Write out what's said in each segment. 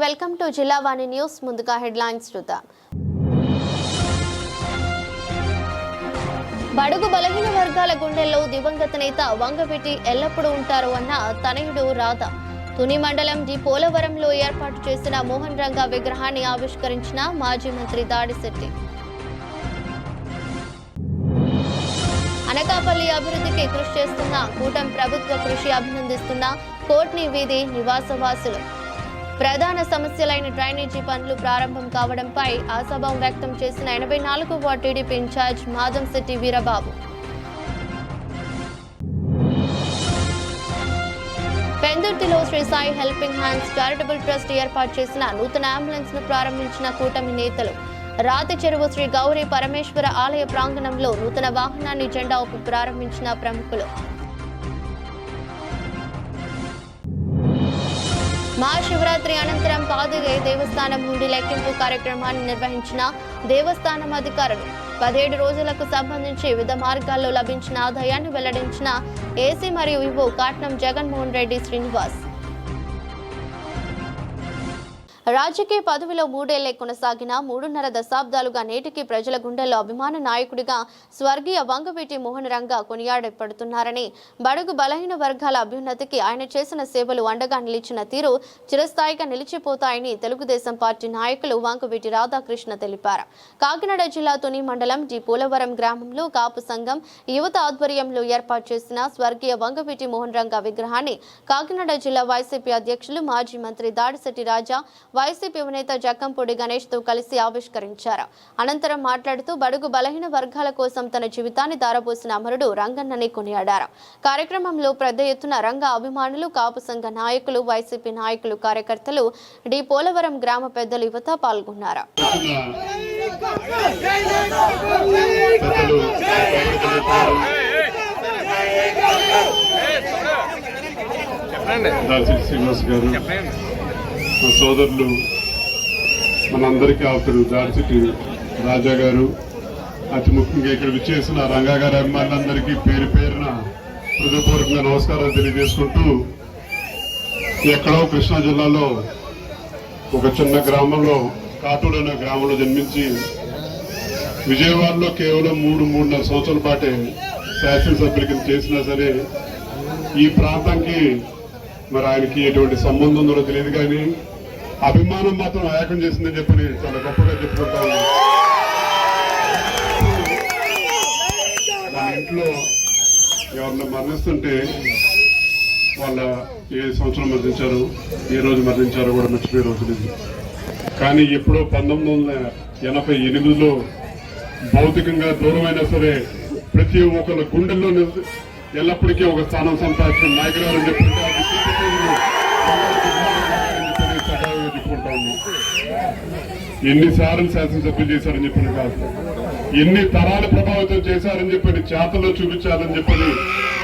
Welcome to Jillavani news. ముందుగా headlines చూద్దాం. బడుగు బలహీన వర్గాల గుండెల్లో దివంగత నేత వంగవీటి ఎల్లప్పుడూ ఉంటారు అన్న తనయుడు రాధ. తుని మండలం డి పోలవరంలో ఏర్పాటు చేసిన మోహన్ రంగా విగ్రహాన్ని ఆవిష్కరించిన మాజీ మంత్రి దాడిశెట్టి. అనకాపల్లి అభివృద్ధికి కృషి చేస్తున్న కూటమి ప్రభుత్వ కృషి అభినందిస్తున్న కోట్ని వీధి నివాసవాసులు. ప్రధాన సమస్యలైన డ్రైనేజీ పనులు ప్రారంభం కావడంపై ఆశాభావం వ్యక్తం చేసిన 84వ ward TDP in-charge Madamsetti Veerababu. పెందుర్తిలో Sri Sai helping hands charitable trust ఏర్పాటు చేసిన నూతన అంబులెన్స్ ను ప్రారంభించిన కూటమి నేతలు. రాతి చెరువు శ్రీ గౌరీ పరమేశ్వర ఆలయ ప్రాంగణంలో నూతన వాహనాన్ని జెండా ఊపి ప్రారంభించిన ప్రముఖులు. మహాశివరాత్రి అనంతరం పాదుగై దేవస్థానం నుండి లెక్కింపు కార్యక్రమాన్ని నిర్వహించిన దేవస్థానం అధికారులు. 17 రోజులకు సంబంధించి వివిధ మార్గాల్లో లభించిన ఆదాయాన్ని వెల్లడించిన ఏసీ మరియు ఈవో కాట్నం జగన్మోహన్ రెడ్డి శ్రీనివాస్. రాజకీయ పదవిలో 3 ఏళ్లే కొనసాగిన 3.5 దశాబ్దాలుగా నేటికి ప్రజల గుండెల్లో అభిమాన నాయకుడిగా స్వర్గీయ వంగవీటి మోహన్ రంగా కొనియాడబడుతున్నారని, బడుగు బలహీన వర్గాల అభ్యున్నతికి ఆయన చేసిన సేవలు అండగా నిలిచిన తీరు చిరస్థాయిగా నిలిచిపోతాయని తెలుగుదేశం పార్టీ నాయకులు వంగవీటి రాధాకృష్ణ తెలిపారు. కాకినాడ జిల్లా తుని మండలం డి పోలవరం గ్రామంలో కాపు సంఘం యువత ఆధ్వర్యంలో ఏర్పాటు చేసిన స్వర్గీయ వంగవీటి మోహన్ రంగా విగ్రహాన్ని కాకినాడ జిల్లా వైసీపీ అధ్యక్షులు మాజీ మంత్రి దాడిశెట్టి రాజా, వైసీపీ నేత జక్కంపూడి గణేష్ తో కలిసి ఆవిష్కరించారు. అనంతరం మాట్లాడుతూ బడుగు బలహీన వర్గాల కోసం తన జీవితాన్ని దారపోసిన అమరుడు రంగన్నని కొనియాడారు. కార్యక్రమంలో పెద్ద ఎత్తున రంగ అభిమానులు, కాపు సంఘ నాయకులు, వైసీపీ నాయకులు, కార్యకర్తలు, డి పోలవరం గ్రామ పెద్దలు, యువత పాల్గొన్నారు. సోదరులు, మనందరికీ ఆప్తుడు దాడిశెట్టి రాజా గారు, అతి ముఖ్యంగా ఇక్కడ విచ్చేసిన రంగా గారి అభిమానులందరికీ పేరు పేరున హృదయపూర్వకంగా నమస్కారాలు తెలియజేసుకుంటూ, ఎక్కడో కృష్ణా జిల్లాలో ఒక చిన్న గ్రామంలో, కాటూరు అనే గ్రామంలో జన్మించి విజయవాడలో కేవలం 3.5 సంవత్సరాల పాటే శాసనసభ్యుల కింద చేసినా సరే ఈ ప్రాంతానికి మరి ఆయనకి ఎటువంటి సంబంధం ఉందో తెలియదు, కానీ అభిమానం మాత్రం ఏకం చేసిందని చెప్పని చాలా గొప్పగా చెప్పుకుంటాము. మన ఇంట్లో ఎవరిని మరణిస్తుంటే వాళ్ళ ఏ సంవత్సరం మరణించారు, ఏ రోజు మరణించారో కూడా మర్చిపోయే రోజు లేదు. కానీ ఎప్పుడో 1988లో భౌతికంగా దూరమైనా సరే ప్రతి ఒక్కరి గుండెల్లో ఎల్లప్పటికీ ఒక స్థానం సంపాదించిన నాయకుడు అని చెప్పుకుంటే చెప్పుకుంటాము. ఎన్నిసార్లు శాసనసభ్యులు చేశారని చెప్పని కాదు, ఎన్ని తరాలు ప్రభావితం చేశారని చెప్పని చేతల్లో చూపించాలని చెప్పని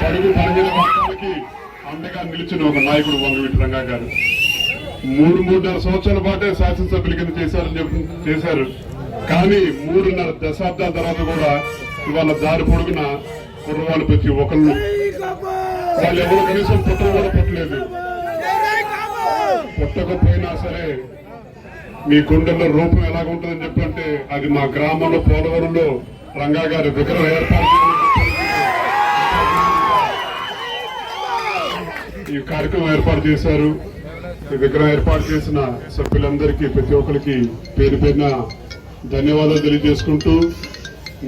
అడుగు బలహీన వర్గాలకి అండగా నిలిచిన ఒక నాయకుడు వంగవీటి రంగా గారు. 3.5 సంవత్సరాల పాటే శాసనసభ్యుల కింద చేశారు. కానీ 3.5 దశాబ్దాల తర్వాత కూడా ఇవాళ దారి పొడుగున కుర్రవాళ్ళు ప్రతి ఒక్కళ్ళు, వాళ్ళు ఎవరు కనీసం పుట్టడం కూడా పుట్టలేదు. పుట్టకపోయినా సరే మీ గుండెల్లో రూపం ఎలాగుంటుందని చెప్పంటే అది మా గ్రామంలో పోలవరంలో రంగా గారి విగ్రహం ఈ కార్యక్రమం ఏర్పాటు చేశారు. ఈ విగ్రహం ఏర్పాటు చేసిన సభ్యులందరికీ, ప్రతి ఒక్కరికి పేరు పేరున ధన్యవాదాలు తెలియజేసుకుంటూ,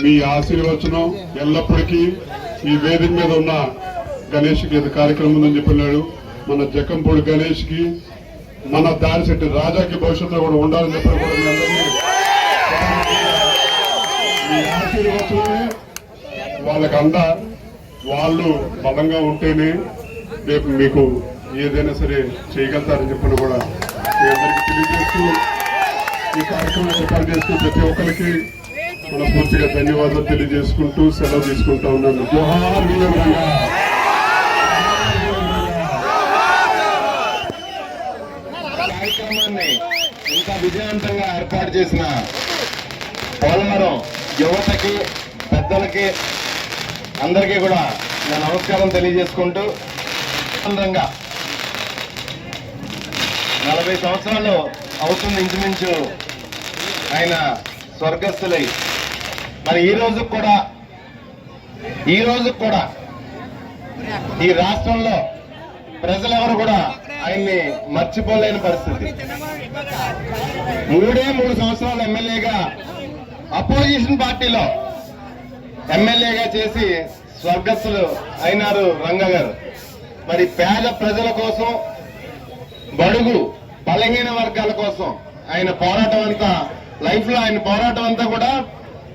మీ ఆశీర్వచనం ఎల్లప్పటికీ ఈ వేదిక మీద ఉన్న గణేష్కి ఇది కార్యక్రమం ఉందని చెప్పినాడు. మన జక్కంపూడి గణేష్కి, మన దాడిశెట్టి రాజాకి భవిష్యత్తులో కూడా ఉండాలని చెప్పిన కూడా మీ అందరినీ మీ ఆశీర్వచనమే వాళ్ళకి వాళ్ళు బలంగా ఉంటేనే రేపు మీకు ఏదైనా సరే చేయగలుగుతారని చెప్పిన కూడా మీ అందరికీ తెలియజేస్తూ, ఈ కార్యక్రమం ఏర్పాటు చేస్తూ ప్రతి ఒక్కరికి మనస్ఫూర్తిగా ధన్యవాదాలు తెలియజేసుకుంటూ సెలవు తీసుకుంటా ఉన్నాను. జోహార్ వీరంగా. కార్యక్రమాన్ని ఇంకా విజయవంతంగా ఏర్పాటు చేసిన పోలవరం యువతకి, పెద్దలకి అందరికీ కూడా నా నమస్కారం తెలియజేసుకుంటూ, 40 సంవత్సరాలు అవుతుంది ఇంచుమించు ఆయన స్వర్గస్థులై. మరి ఈ రోజు కూడా ఈ రాష్ట్రంలో ప్రజలెవరు కూడా ఆయన్ని మర్చిపోలేని పరిస్థితి. 3 సంవత్సరాలు ఎమ్మెల్యేగా అపోజిషన్ పార్టీలో ఎమ్మెల్యేగా చేసి స్వర్గస్థులు అయినారు రంగా గారు. మరి పేద ప్రజల కోసం, బడుగు బలహీన వర్గాల కోసం ఆయన పోరాటం అంతా, లైఫ్ లో ఆయన పోరాటం అంతా కూడా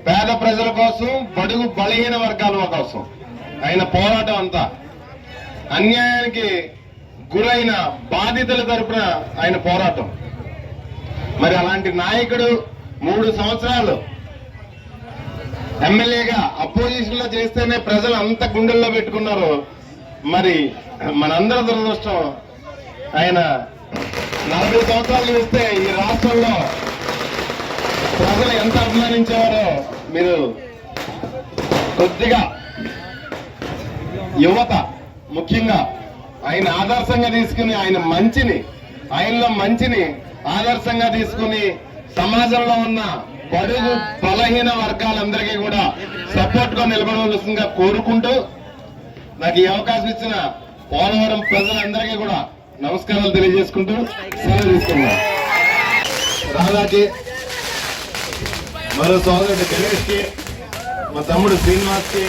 పేద ప్రజల కోసం, బడుగు బలహీన వర్గాల కోసం ఆయన పోరాటం అంతా. అన్యాయానికి గురైన బాధితుల తరపున ఆయన పోరాటం. మరి అలాంటి నాయకుడు 3 సంవత్సరాలు ఎమ్మెల్యేగా అపోజిషన్ లో చేస్తేనే ప్రజలు అంత గుండెల్లో పెట్టుకున్నారు. మరి మనందరి దురదృష్టం ఆయన 40 సంవత్సరాలు చూస్తే ఈ రాష్ట్రంలో ప్రజలు ఎంత అభిమానించేవారో మీరు కొద్దిగా యువత ముఖ్యంగా ఆయన ఆదర్శంగా తీసుకుని, ఆయనలో మంచిని ఆదర్శంగా తీసుకుని సమాజంలో ఉన్న బడుగు బలహీన వర్గాలందరికీ కూడా సపోర్ట్ గా నిలబడవలసిందిగా కోరుకుంటూ, నాకు ఈ అవకాశం ఇచ్చిన పోలవరం ప్రజలందరికీ కూడా నమస్కారాలు తెలియజేసుకుంటూ సెలవు తీసుకున్నాను. రాధాకి, మరో సోదరుడు గణేష్ కి, మా తమ్ముడు శ్రీనివాస్ కి,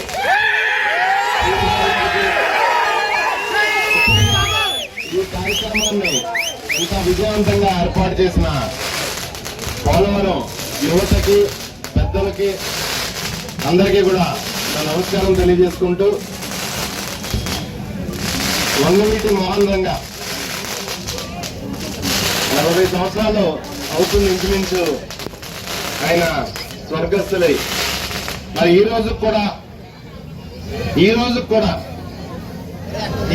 ఈ కార్యక్రమాన్ని ఇంత విజయవంతంగా ఏర్పాటు చేసిన పోలవరం యువతకి, పెద్దలకి అందరికీ కూడా నా నమస్కారం తెలియజేసుకుంటూ, వంగవీటి మోహన్ రంగా 60 సంవత్సరాలు అవుతుంది ఇంచుమించు ఆయన స్వర్గస్థులై. మరి ఈ రోజు కూడా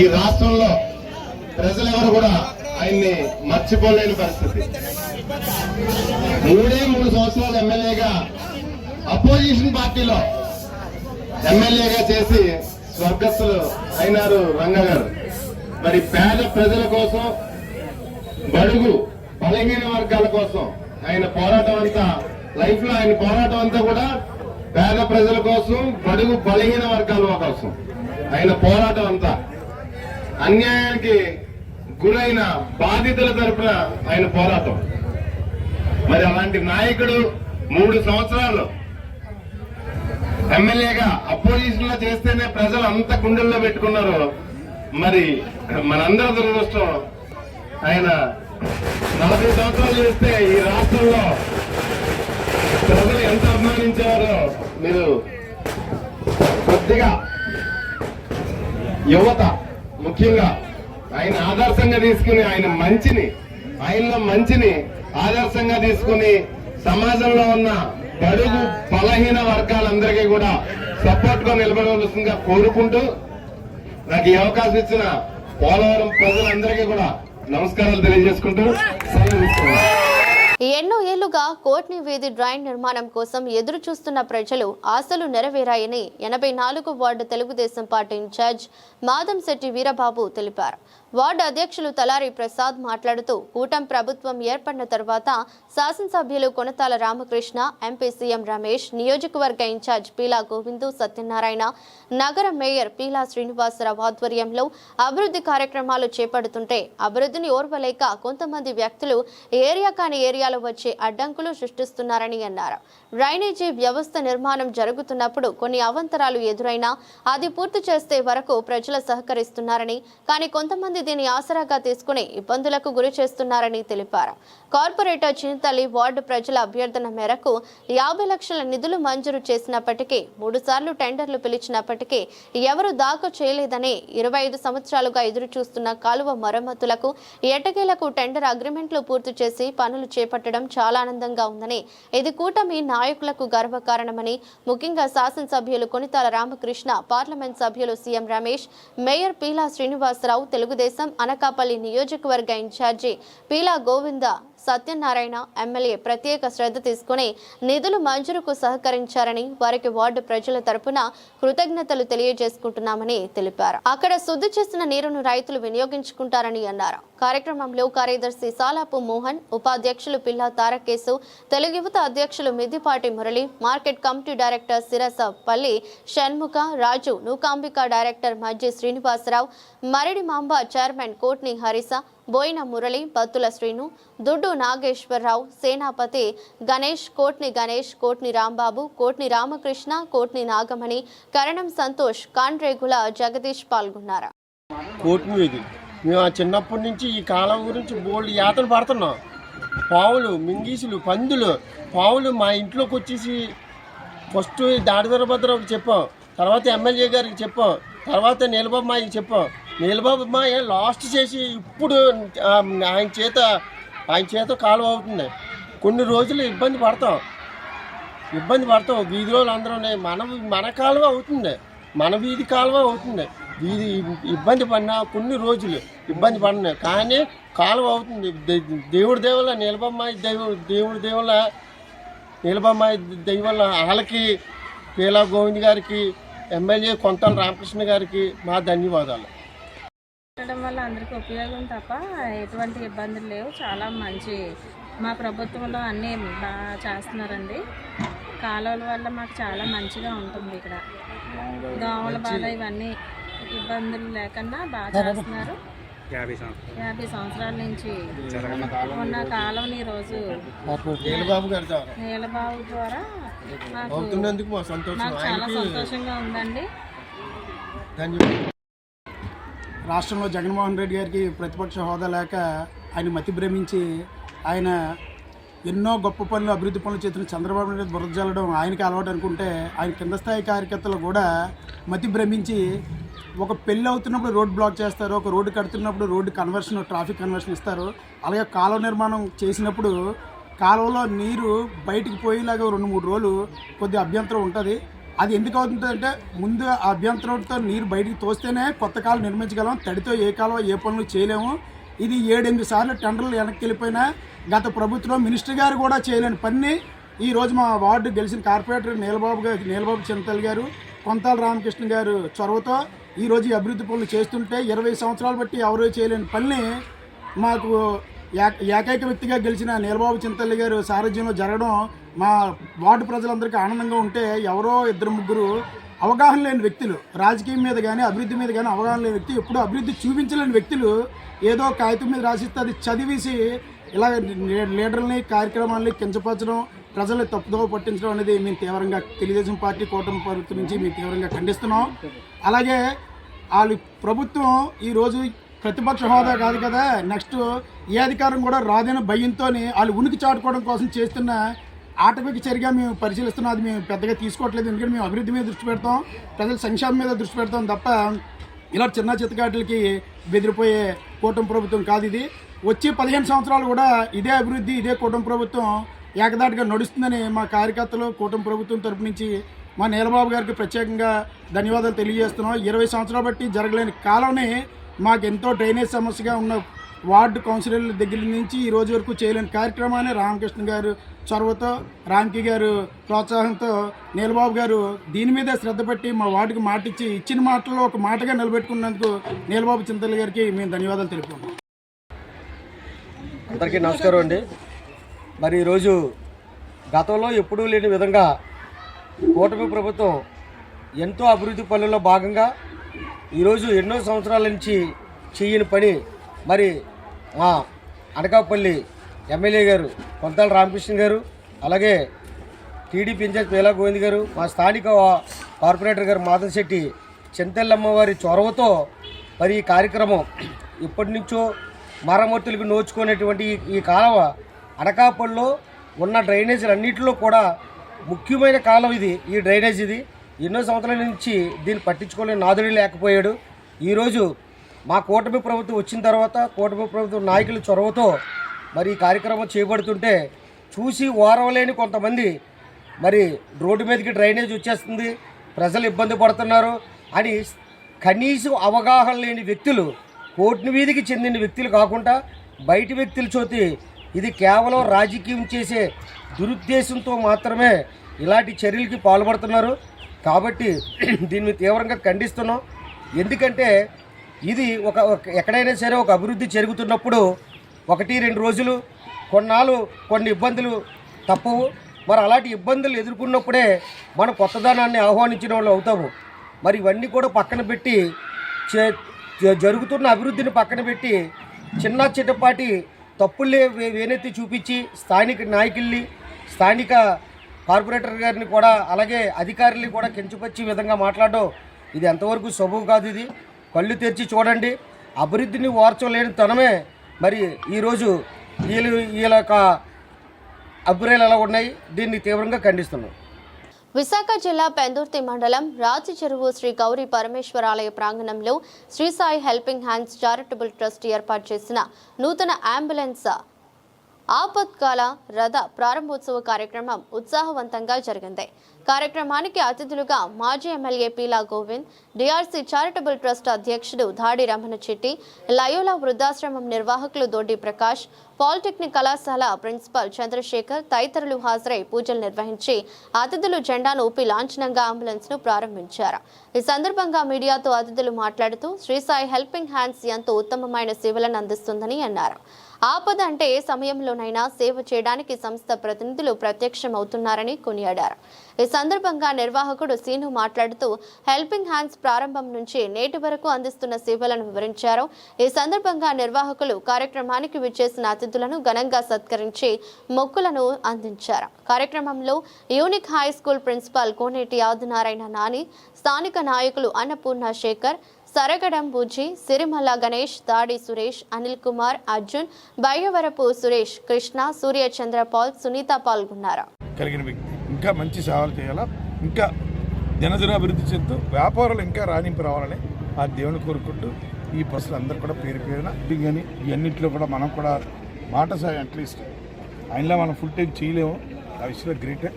ఈ రాష్ట్రంలో ప్రజలెవరు కూడా ఆయన్ని మర్చిపోలేని పరిస్థితి. 3 సంవత్సరాలు ఎమ్మెల్యేగా అపోజిషన్ పార్టీలో ఎమ్మెల్యేగా చేసి స్వర్గస్థులు అయినారు రంగా గారు. మరి పేద ప్రజల కోసం, బడుగు బలహీన వర్గాల కోసం ఆయన పోరాటం అంతా, లైఫ్ లో ఆయన పోరాటం అంతా కూడా పేద ప్రజల కోసం, బడుగు బలహీన వర్గాల కోసం ఆయన పోరాటం అంతా. అన్యాయానికి గురైన బాధితుల తరపున ఆయన పోరాటం. మరి అలాంటి నాయకుడు 3 సంవత్సరాలు ఎమ్మెల్యేగా అపోజిషన్ లో చేస్తేనే ప్రజలు అంత గుండెల్లో పెట్టుకున్నారు. మరి మనందరి దురదృష్టం ఆయన 40 సంవత్సరాలు చేస్తే ఈ రాష్ట్రంలో ప్రజలు ఎంత అభిమానించారో మీరు కొద్దిగా యువత ముఖ్యంగా ఆయన ఆదర్శంగా తీసుకుని, ఆయనలో మంచిని ఆదర్శంగా తీసుకుని సమాజంలో ఉన్న బడుగు బలహీన వర్గాలందరికీ కూడా సపోర్ట్ గా నిలబడవలసిందిగా కోరుకుంటూ, నాకు ఈ అవకాశం ఇచ్చిన పోలవరం ప్రజలందరికీ కూడా నమస్కారాలు తెలియజేసుకుంటూ సెలవు తీసుకున్నాను. ఎన్నో ఏళ్లుగా కోట్ని వీధి డ్రైన్ నిర్మాణం కోసం ఎదురు చూస్తున్న ప్రజలు ఆశలు నెరవేరాయని 84 ward Telugu Desam party incharge Madamsetti Veerababu తెలిపారు. వార్డు అధ్యక్షులు తలారి ప్రసాద్ మాట్లాడుతూ, కూటమి ప్రభుత్వం ఏర్పడిన తర్వాత శాసనసభ్యులు కొనతాల రామకృష్ణ, ఎంపీ సీఎం రమేష్, నియోజకవర్గ ఇన్ఛార్జ్ పీలా గోవిందు సత్యనారాయణ, నగర మేయర్ పీలా శ్రీనివాసరావు ఆధ్వర్యంలో అభివృద్ధి కార్యక్రమాలు చేపడుతుంటే అభివృద్ధిని ఓర్వలేక కొంతమంది వ్యక్తులు ఏరియా కాని ఏరియాలో వచ్చే అడ్డంకులు సృష్టిస్తున్నారని అన్నారు. డ్రైనేజీ వ్యవస్థ నిర్మాణం జరుగుతున్నప్పుడు కొన్ని అవాంతరాలు ఎదురైనా అది పూర్తి చేసే వరకు ప్రజలు సహకరిస్తున్నారని, కానీ కొంతమంది దీన్ని ఆసరాగా తీసుకుని ఇబ్బందులకు గురి చేస్తున్నారని తెలిపారు. కార్పొరేటర్ చిన్నతల్లి వార్డు ప్రజల అభ్యర్థన మేరకు 50 లక్షల నిధులు మంజూరు చేసినప్పటికీ 3 సార్లు టెండర్లు పిలిచినప్పటికీ ఎవరు దాఖలు చేయలేదని, 25 సంవత్సరాలుగా ఎదురు చూస్తున్న కాలువ మరమ్మతులకు ఎట్టకేలకు టెండర్ అగ్రిమెంట్లు పూర్తి చేసి పనులు చేపట్టడం చాలా ఆనందంగా ఉందని, ఇది కూటమి నాయకులకు గర్వకారణమని, ముఖ్యంగా శాసనసభ్యులు కొనితాల రామకృష్ణ, పార్లమెంట్ సభ్యులు సీఎం రమేష్, మేయర్ పీలా శ్రీనివాసరావు, తెలుగుదేశం అనకాపల్లి నియోజకవర్గ ఇన్ఛార్జి పీలా గోవింద సత్యనారాయణ ఎమ్మెల్యే ప్రత్యేక శ్రద్ధ తీసుకుని నిధులు మంజూరుకు సహకరించారని వారికి వార్డు ప్రజల తరపున కృతజ్ఞతలు తెలియజేసుకుంటున్నామని తెలిపారు. అక్కడ శుద్ధి చేసిన నీరును రైతులు వినియోగించుకుంటారని అన్నారు. కార్యక్రమంలో కార్యదర్శి సాలాపు మోహన్, ఉపాధ్యక్షులు పిల్లా తారకేశు, తెలుగు యువత అధ్యక్షులు మిద్దిపాటి మురళి, మార్కెట్ కమిటీ డైరెక్టర్ సిరస పల్లి షణ్ముఖ రాజు, నూకాంబిక డైరెక్టర్ మజ్జి శ్రీనివాసరావు, మరిడి మాంబ చైర్మన్ కోట్ని హరిస, బోయిన మురళి, బత్తుల శ్రీను, దుడ్డు నాగేశ్వరరావు, సేనాపతి గణేష్, కోట్ని రాంబాబు, కోట్ని రామకృష్ణ, కోట్ని నాగమణి, కరణం సంతోష్, కాండ్రేగుల జగదీష్ పాల్గొన్నారు. మేము ఆ చిన్నప్పటి నుంచి ఈ కాలం గురించి బోల్డ్ యాతలు పడుతున్నాం. పావులు, మింగీసులు, పందులు, పావులు మా ఇంట్లోకి వచ్చేసి ఫస్ట్ దాడిదరభద్రకి చెప్పాం, తర్వాత ఎమ్మెల్యే గారికి చెప్పాం, తర్వాత నీలబాబమ్మాయికి చెప్పాం. నీలబాబమ్మాయి లాస్ట్ చేసి ఇప్పుడు ఆయన చేత కాలువ అవుతుంది. కొన్ని రోజులు ఇబ్బంది పడతాం. వీధిలో అందరూ మన కాలువ అవుతుంది, మన వీధి కాలువ అవుతుంది. వీధి ఇబ్బంది పడినా కొన్ని రోజులు ఇబ్బంది పడినాయి, కానీ కాలువ అవుతుంది. దేవుడి దేవుళ్ళ నీలబమ్మాయి దైవల్ల వాళ్ళకి, పీలా గోవింద్ గారికి, ఎమ్మెల్యే కొంతాల రామకృష్ణ గారికి మా ధన్యవాదాలు. పెట్టడం వల్ల అందరికీ ఉపయోగం తప్ప ఎటువంటి ఇబ్బందులు లేవు. చాలా మంచి మా ప్రభుత్వంలో అన్నీ బాగా చేస్తున్నారండి. కాలువల వల్ల మాకు చాలా మంచిగా ఉంటుంది. ఇక్కడ దోమల బాధ ఇవన్నీ ఇబ్బందులు లేకుండా బాగా చేస్తున్నారు. 50 సంవత్సరాల నుంచి ఉన్న కాలంని ఈరోజు నీలబాబు ద్వారా మాకు చాలా సంతోషంగా ఉందండి. రాష్ట్రంలో జగన్మోహన్ రెడ్డి గారికి ప్రతిపక్ష హోదా లేక ఆయన మతి భ్రమించి ఆయన ఎన్నో గొప్ప పనులు, అభివృద్ధి పనులు చేసిన చంద్రబాబు నాయుడు బురద జల్లడం ఆయనకి అలవాటు అనుకుంటే, ఆయన కింద స్థాయి కార్యకర్తలు కూడా మతి భ్రమించి ఒక పెళ్ళి అవుతున్నప్పుడు రోడ్ బ్లాక్ చేస్తారు, ఒక రోడ్డు కడుతున్నప్పుడు రోడ్డు కన్వర్షన్, ట్రాఫిక్ కన్వర్షన్ ఇస్తారు. అలాగే కాలువ నిర్మాణం చేసినప్పుడు కాలువలో నీరు బయటికి పోయేలాగా 2-3 రోజులు కొద్దిగా అభ్యంతరం ఉంటుంది. అది ఎందుకు అవుతుందంటే, ముందు ఆ అభ్యంతరంతో నీరు బయటికి తోస్తేనే కొత్త కాలువ నిర్మించగలం. తడితో ఏ కాలువ ఏ పనులు చేయలేము. ఇది 7-8 సార్లు టెండర్లు వెనక్కి వెళ్ళిపోయినా గత ప్రభుత్వం మినిస్టర్ గారు కూడా చేయలేని పని ఈరోజు మా వార్డు గెలిచిన కార్పొరేటర్ నీలబాబు చింతల్ గారు, కొంతాల రామకృష్ణ గారు చొరవతో ఈరోజు ఈ అభివృద్ధి పనులు చేస్తుంటే 20 సంవత్సరాలు బట్టి ఎవరూ చేయలేని పని మాకు ఏకైక వ్యక్తిగా గెలిచిన నీలబాబు చింతల్లి గారు సారథ్యంలో జరగడం మా వార్డు ప్రజలందరికీ ఆనందంగా ఉంటే, ఎవరో 2-3 అవగాహన లేని వ్యక్తులు, రాజకీయం మీద కానీ అభివృద్ధి మీద కానీ అవగాహన లేని వ్యక్తి, ఎప్పుడూ అభివృద్ధి చూపించలేని వ్యక్తులు ఏదో కాగితం మీద రాసిస్తే అది చదివేసి ఇలా లీడర్ని, కార్యక్రమాలని కించపరచడం, ప్రజల్ని తప్పుదోవ పట్టించడం అనేది మేము తీవ్రంగా తెలుగుదేశం పార్టీ కూటమి ప్రభుత్వం నుంచి మేము తీవ్రంగా ఖండిస్తున్నాం. అలాగే వాళ్ళు ప్రభుత్వం ఈరోజు ప్రతిపక్ష హోదా కాదు కదా, నెక్స్ట్ ఏ అధికారం కూడా రాదనే భయంతో వాళ్ళు ఉనికి చాటుకోవడం కోసం చేస్తున్న ఆటవిక చర్యగా మేము పరిశీలిస్తున్నాం. అది మేము పెద్దగా తీసుకోవట్లేదు. ఎందుకంటే మేము అభివృద్ధి మీద దృష్టి పెడతాం, ప్రజల సంక్షేమం మీద దృష్టి పెడతాం తప్ప ఇలా చిన్న చిత్తకాట్లకి బెదిరిపోయే కూటమి ప్రభుత్వం కాదు ఇది. వచ్చే 15 సంవత్సరాలు కూడా ఇదే అభివృద్ధి, ఇదే కూటమి ప్రభుత్వం ఏకదాటిగా నడుస్తుందని మా కార్యకర్తలు కూటమి ప్రభుత్వం తరపు నుంచి మా నీలబాబు గారికి ప్రత్యేకంగా ధన్యవాదాలు తెలియజేస్తున్నాం. 20 సంవత్సరాలు బట్టి జరగలేని కాలంని మాకు ఎంతో డ్రైనేజ్ సమస్యగా ఉన్న వార్డు కౌన్సిలర్ల దగ్గర నుంచి ఈ రోజు వరకు చేయలేని కార్యక్రమాన్ని రామకృష్ణ గారు చొరవతో, రామ్కి గారు ప్రోత్సాహంతో నీలబాబు గారు దీని మీదే శ్రద్ధ పెట్టి మా వార్డుకి మాట ఇచ్చి, ఇచ్చిన మాటల్లో ఒక మాటగా నిలబెట్టుకున్నందుకు నీలబాబు చింతల్లి గారికి మేము ధన్యవాదాలు తెలుపుతున్నాం. అందరికీ నమస్కారం అండి. మరి ఈరోజు గతంలో ఎప్పుడూ లేని విధంగా కూటమి ప్రభుత్వం ఎంతో అభివృద్ధి పనుల్లో భాగంగా ఈరోజు ఎన్నో సంవత్సరాల నుంచి చేయని పని మరి మా అనకాపల్లి ఎమ్మెల్యే గారు కొంతాల రామకృష్ణ గారు, అలాగే టీడీపీ ఇన్ఛార్జ్ పీలా గోవింద్ గారు, మా స్థానిక కార్పొరేటర్ గారు మాధవశెట్టి చింతల్లమ్మ వారి చొరవతో మరి ఈ కార్యక్రమం ఇప్పటి నుంచో మరమ్మతులకు నోచుకునేటువంటి ఈ కాలువ అనకాపల్లిలో ఉన్న డ్రైనేజీలు అన్నింటిలో కూడా ముఖ్యమైన కాలం ఇది. ఈ డ్రైనేజ్ ఇది ఎన్నో సంవత్సరాల నుంచి దీన్ని పట్టించుకోలేని నాదుడి లేకపోయాడు. ఈరోజు మా కూటమి ప్రభుత్వం వచ్చిన తర్వాత కూటమి ప్రభుత్వం నాయకుల చొరవతో మరి ఈ కార్యక్రమం చేపడుతుంటే చూసి ఓరవలేని కొంతమంది మరి రోడ్డు మీదకి డ్రైనేజ్ వచ్చేస్తుంది, ప్రజలు ఇబ్బంది పడుతున్నారు అని కనీసం అవగాహన లేని వ్యక్తులు, కోట్ని వీధికి చెందిన వ్యక్తులు కాకుండా బయటి వ్యక్తుల చోతి ఇది కేవలం రాజకీయం చేసే దురుద్దేశంతో మాత్రమే ఇలాంటి చర్యలకి పాల్పడుతున్నారు. కాబట్టి దీన్ని తీవ్రంగా ఖండిస్తున్నాం. ఎందుకంటే ఇది ఎక్కడైనా సరే ఒక అభివృద్ధి జరుగుతున్నప్పుడు 1-2 రోజులు కొన్నాళ్ళు కొన్ని ఇబ్బందులు తప్పవు. మరి అలాంటి ఇబ్బందులు ఎదుర్కొన్నప్పుడే మనం కొత్తదనాన్ని ఆహ్వానించిన వాళ్ళు అవుతాము. మరి ఇవన్నీ కూడా పక్కన పెట్టి జరుగుతున్న అభివృద్ధిని పక్కన పెట్టి చిన్నపాటి తప్పులే వేనెత్తి చూపించి స్థానిక నాయకుల్ని, స్థానిక కార్పొరేటర్ గారిని కూడా, అలాగే అధికారుల్ని కూడా కించపరిచే విధంగా మాట్లాడడం ఇది ఎంతవరకు శుభం కాదు. ఇది కళ్ళు తెరిచి చూడండి. అభివృద్ధిని ఓర్చలేని తనమే మరి ఈరోజు వీళ్ళ యొక్క అభిప్రాయాలు ఎలా ఉన్నాయి, దీన్ని తీవ్రంగా ఖండిస్తున్నాం. విశాఖ జిల్లా పెందుర్తి మండలం రాతి చెరువు శ్రీ గౌరీ పరమేశ్వరాలయ ప్రాంగణంలో Sri Sai helping hands charitable trust ఏర్పాటు చేసిన నూతన అంబులెన్స్ ఆపత్కాల రథ ప్రారంభోత్సవ కార్యక్రమం ఉత్సాహవంతంగా జరిగింది. కార్యక్రమానికి అతిథులుగా మాజీ MLA Peela Govind, DRC charitable trust అధ్యక్షుడు ధాడి రమణ చెట్టి, లయోలా వృద్ధాశ్రమం నిర్వాహకులు దొడ్డి ప్రకాష్, పాలిటెక్నిక్ కళాశాల ప్రిన్సిపల్ చంద్రశేఖర్ తదితరులు హాజరై పూజలు నిర్వహించి అతిథులు జెండాను ఊపి లాంఛనంగా అంబులెన్స్ ను ప్రారంభించారు. ఈ సందర్భంగా మీడియాతో అతిథులు మాట్లాడుతూ శ్రీ సాయి హెల్పింగ్ హ్యాండ్స్ ఎంతో ఉత్తమమైన సేవలను అందిస్తుందని అన్నారు. ఆపద అంటే ఏ సమయంలోనైనా సేవ చేయడానికి సంస్థ ప్రతినిధులు ప్రత్యక్షమవుతున్నారని కొనియాడారు. ఈ సందర్భంగా నిర్వాహకుడు సీను మాట్లాడుతూ హెల్పింగ్ హ్యాండ్స్ ప్రారంభం నుంచి నేటి వరకు అందిస్తున్న సేవలను వివరించారు. ఈ సందర్భంగా నిర్వాహకులు కార్యక్రమానికి విచ్చేసిన అతిథులను ఘనంగా సత్కరించి మొక్కులను అందించారు. కార్యక్రమంలో యూనిక్ హై స్కూల్ ప్రిన్సిపాల్ కోనేటి ఆదినారాయణ నాని, స్థానిక నాయకులు అన్నపూర్ణ శేఖర్, సరగడం బుజ్జి, సిరిమల్ల గణేష్, దాడి సురేష్, అనిల్ కుమార్, అర్జున్, బయ్యవరపు సురేష్, కృష్ణ, సూర్యచంద్రపాల్, సునీత పాల్గొన్నారు. కలిగిన వ్యక్తి ఇంకా మంచి సేవలు చేయాలా, ఇంకా దినదినాభివృద్ధి చెందుతూ వ్యాపారాలు ఇంకా రాణింపు రావాలని ఆ దేవుని కోరుకుంటూ ఈ బస్సులు అందరూ కూడా పేరున కానీ ఇవన్నింటిలో కూడా మనం కూడా మాట సాయం అట్లీస్ట్ ఆయనలో మనం ఫుల్ టైం చేయలేము. ఆ విషయంలో గ్రేట్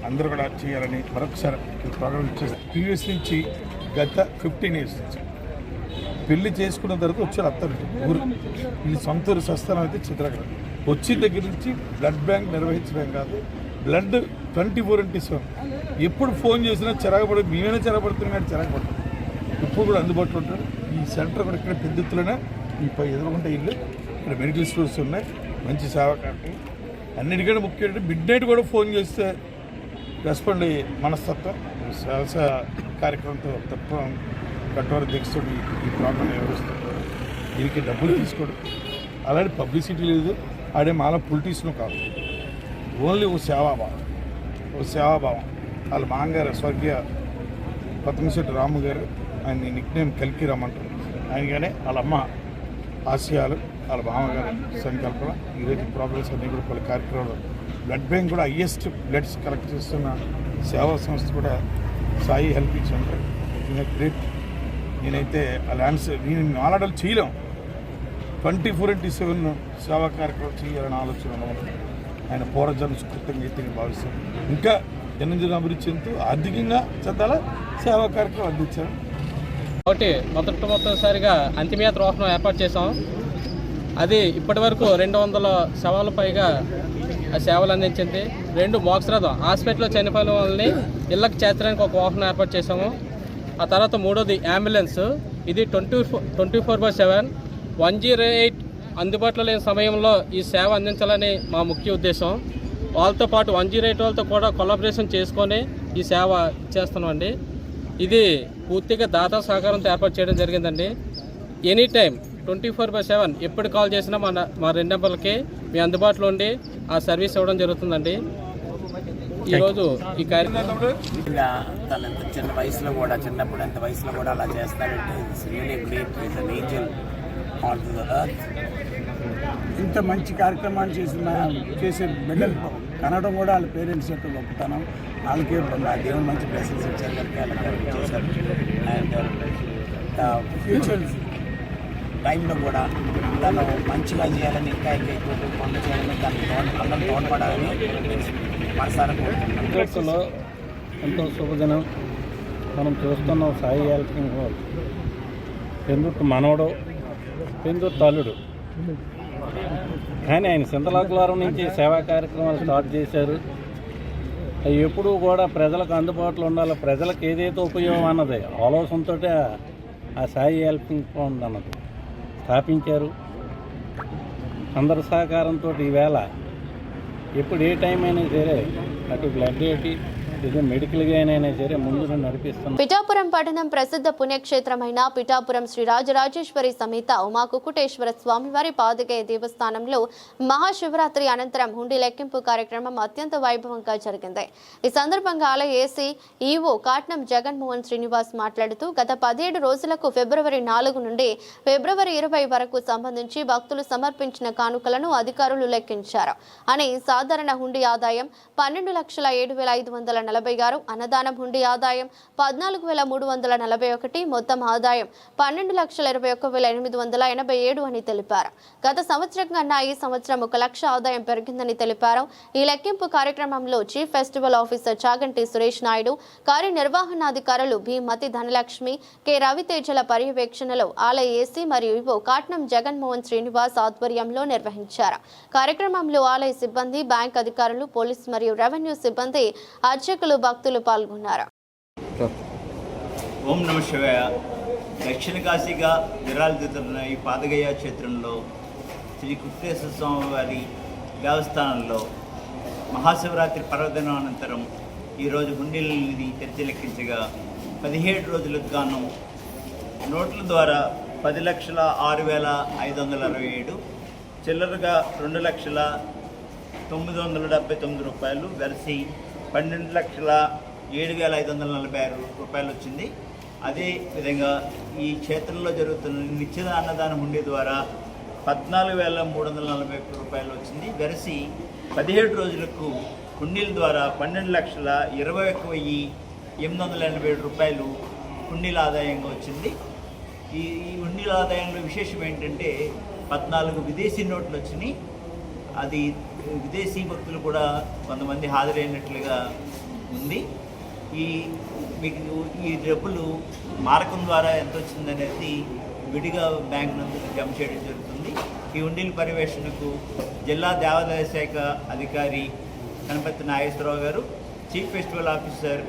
అందరూ కూడా చేయాలని మరొకసారి ప్రోగ్రామ్ ఇచ్చేసి ప్రీవియస్ నుంచి గత 15 years నుంచి పెళ్లి చేసుకున్న తర్వాత వచ్చారు అత్తరు ఊరు వీళ్ళు సొంత ఊరు స్వస్థలం అయితే చిత్రకళ వచ్చిన దగ్గర నుంచి బ్లడ్ బ్యాంక్ నిర్వహించడం కాదు, బ్లడ్ 24/7 ఎప్పుడు ఫోన్ చేసినా చిరాకుపడి మేమైనా చిరాపడుతున్నాడు, చిరాకుపడుతుంది. ఇప్పుడు కూడా అందుబాటులో ఉంటాడు. ఈ సెంటర్ కూడా ఇక్కడ పెద్దెత్తులోనే ఈ ఎదురుకుంటే ఇల్లు ఇక్కడ మెడికల్ స్టోర్స్ ఉన్నాయి, మంచి సేవా కార్యక్రమం. అన్నిటికంటే ముఖ్యంగా మిడ్ నైట్ కూడా ఫోన్ చేస్తే రెస్పాండ్ అయ్యే మనస్తత్వం వ్యవసాయ కార్యక్రమంతో తప్ప కఠోర దీక్షతో ఈ ప్రోగ్రాం నిర్వహిస్తుంటారు. దీనికి డబ్బులు తీసుకోవడం అలాంటి పబ్లిసిటీ లేదు. ఆడే మాల పొలిటీషియన్ కాదు, ఓన్లీ ఓ సేవాభావం. వాళ్ళ మామగారు స్వర్గీయ పద్మశెట్టి రాము గారు, ఆయన నిక్నేమ్ కల్కి రమ్మంటారు. ఆయనగానే వాళ్ళ అమ్మ ఆశయాలు, వాళ్ళ మామగారు సంకల్పన ఈరోజు ప్రోగ్రామ్స్ అన్నీ కూడా పలు కార్యక్రమాలు. బ్లడ్ బ్యాంక్ కూడా హైయెస్ట్ బ్లడ్స్ కలెక్ట్ చేస్తున్న సేవా సంస్థ కూడా సాయి హెల్పింగ్ సెంటర్. గ్రేట్. నేనైతే ఆ ల్యాండ్స్ నేను మాలాడాలు చేయలేం, 24/7 సేవా కార్యక్రమం చేయాలని ఆలోచన ఉన్నవాళ్ళు ఆయన పూర్వజన్మ సుకృతంగా అయితే నేను భావిస్తాను. ఇంకా దినదిన అభివృద్ధి చెందుతూ ఆర్థికంగా చెందాలా, సేవా కార్యక్రమం అందించాను. ఒకటి మొట్టమొదటిసారిగా అంతిమయాత్ర వాహనం ఏర్పాటు చేసాం. అది ఇప్పటి వరకు 200 శవాల పైగా ఆ సేవలు అందించింది. 2 మోక్స్ రథం హాస్పిటల్లో చనిపోయిన వాళ్ళని ఇళ్ళకి చేర్చడానికి ఒక వాహనం ఏర్పాటు చేసాము. ఆ తర్వాత 3వది అంబులెన్స్. ఇది 24/7 108 అందుబాటులో లేని సమయంలో ఈ సేవ అందించాలని మా ముఖ్య ఉద్దేశం. వాళ్ళతో పాటు 108 వాళ్ళతో కూడా కొలాబరేషన్ చేసుకొని ఈ సేవ ఇచ్చేస్తున్నామండి. ఇది పూర్తిగా దాతా సహకారంతో ఏర్పాటు చేయడం జరిగిందండి. ఎనీ టైం 24/7 ఎప్పుడు కాల్ చేసినా మా 2 నెంబర్లకి మీ అందుబాటులో ఉండి ఆ సర్వీస్ ఇవ్వడం జరుగుతుందండి. ఈరోజు ఈ కార్యక్రమం తన చిన్న వయసులో కూడా చిన్నప్పుడు ఎంత వయసులో కూడా అలా చేస్తాడంటే it's really great. It's an angel on to the earth. ఇంత మంచి కార్యక్రమాన్ని చేసే బిడ్డలు కనడం కూడా వాళ్ళ పేరెంట్స్ యొక్క గొప్పతనం. వాళ్ళకే దేవుడు మంచి బ్లెస్సింగ్స్ ఇచ్చారు కనుక అలా చేశారు. అండ్ ఫ్యూచర్ టైంలో కూడా తను మంచిగా చేయాలని ఇంకా ఎక్కువ పనులు చేయాలని అందరూ తోడ్పడాలని మనసారా కోరుకుంటున్నాను. ఎంతో శుభదినం. మనం చూస్తున్నాం సాయి హెల్పింగ్ పెందుర్తి మనవడు, పెందుర్తి అల్లుడు కానీ ఆయన సింతలాకులారం నుంచి సేవా కార్యక్రమాలు స్టార్ట్ చేశారు. అవి ఎప్పుడూ కూడా ప్రజలకు అందుబాటులో ఉండాలి, ప్రజలకు ఏదైతే ఉపయోగం అన్నది ఆలోచనతో ఆ సాయి హెల్పింగ్ ఫండ్ అన్నది స్థాపించారు. అందరి సహకారంతో ఈవేళ ఎప్పుడు ఏ టైం అయినా సరే అటు బ్లడ్ ఏంటి ఇది మెడికల్గా అయినా సరే ముందు నడిపిస్తున్నాం. పిఠాపురం పట్టణం ప్రసిద్ధ పుణ్యక్షేత్రమైన పిఠాపురం శ్రీ రాజరాజేశ్వరి సమేత ఉమా కుకుటేశ్వర స్వామివారి పాదగయ దేవస్థానంలో మహాశివరాత్రి అనంతరం హుండీ లెక్కింపు కార్యక్రమం అత్యంత వైభవంగా జరిగింది. ఈ సందర్భంగా ఆలయ ఏసీ ఈవో కాట్నం జగన్మోహన్ శ్రీనివాస్ మాట్లాడుతూ గత 17 రోజులకు ఫిబ్రవరి 4 నుండి ఫిబ్రవరి 20 వరకు సంబంధించి భక్తులు సమర్పించిన కానుకలను అధికారులు లెక్కించారు అని. సాధారణ హుండీ ఆదాయం 12,07,546, అన్నదానం హుండీ ఆదాయం 14,341, మొత్తం ఆదాయం 12,21,887 అని తెలిపారు. గత సంవత్సరం కన్నా ఈ సంవత్సరం 1 లక్ష ఆదాయం పెరిగిందని తెలిపారు. ఈ లెక్కింపు కార్యక్రమంలో chief festival officer Chaganti Suresh Naidu, కార్యనిర్వహణాధికారులు బి మతి ధనలక్ష్మి, కె రవితేజల పర్యవేక్షణలో ఆలయ ఏసీ మరియు ఈవో కాట్నం జగన్మోహన్ శ్రీనివాస్ ఆధ్వర్యంలో నిర్వహించారు. కార్యక్రమంలో ఆలయ సిబ్బంది, బ్యాంక్ అధికారులు, పోలీస్ మరియు రెవెన్యూ సిబ్బంది, అర్చకులు, భక్తులు పాల్గొన్నారు. ఓం నమ శివాయ. దక్షిణ కాశీగా విరాజిల్లుతున్న ఈ పాదగయ క్షేత్రంలో శ్రీ కుకుటేశ్వర స్వామి వారి దేవస్థానంలో మహాశివరాత్రి పర్వదినం అనంతరం ఈరోజు హుండీలని తెరిచి లెక్కించగా 17 రోజులకు గాను నోట్ల ద్వారా 10,06,567, చిల్లరగా 2,09,979 రూపాయలు, వెరసి 12,07,546 రూపాయలు వచ్చింది. అదే విధంగా ఈ క్షేత్రంలో జరుగుతున్న నిత్య అన్నదానం హుండీ ద్వారా 14,341 రూపాయలు వచ్చింది. వెరసి 17 రోజులకు హుండీల ద్వారా 12,21,887 రూపాయలు హుండీల ఆదాయంగా వచ్చింది. ఈ హుండీల ఆదాయంలో విశేషం ఏంటంటే 14 విదేశీ నోట్లు వచ్చినాయి. అది విదేశీ భక్తులు కూడా కొంతమంది హాజరైనట్లుగా ఉంది. మీకు ఈ డబ్బులు మారకం ద్వారా ఎంత వచ్చిందనేది విడిగా బ్యాంక్ నందు జమ చేయడం జరుగుతుంది. ఈ హుండీల పర్యవేక్షణకు జిల్లా దేవాదాయ శాఖ అధికారి గణపతి నాగేశ్వరరావు గారు, chief festival officer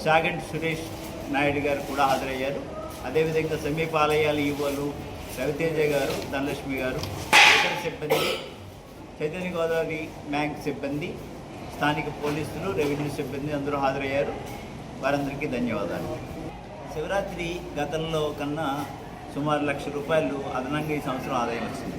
Chaganti Suresh Naidu గారు కూడా హాజరయ్యారు. అదేవిధంగా సమీప ఆలయాల ఈవోలు రవితేజ గారు, ధనలక్ష్మి గారు, ఇతర సిబ్బంది, చైతన్య గోదావరి బ్యాంక్ సిబ్బంది, స్థానిక పోలీసులు, రెవెన్యూ సిబ్బంది అందరూ హాజరయ్యారు. వారందరికీ ధన్యవాదాలు. శివరాత్రి గతంలో కన్నా సుమారు 1 లక్ష రూపాయలు అదనంగా ఈ సంవత్సరం ఆదాయం వచ్చింది.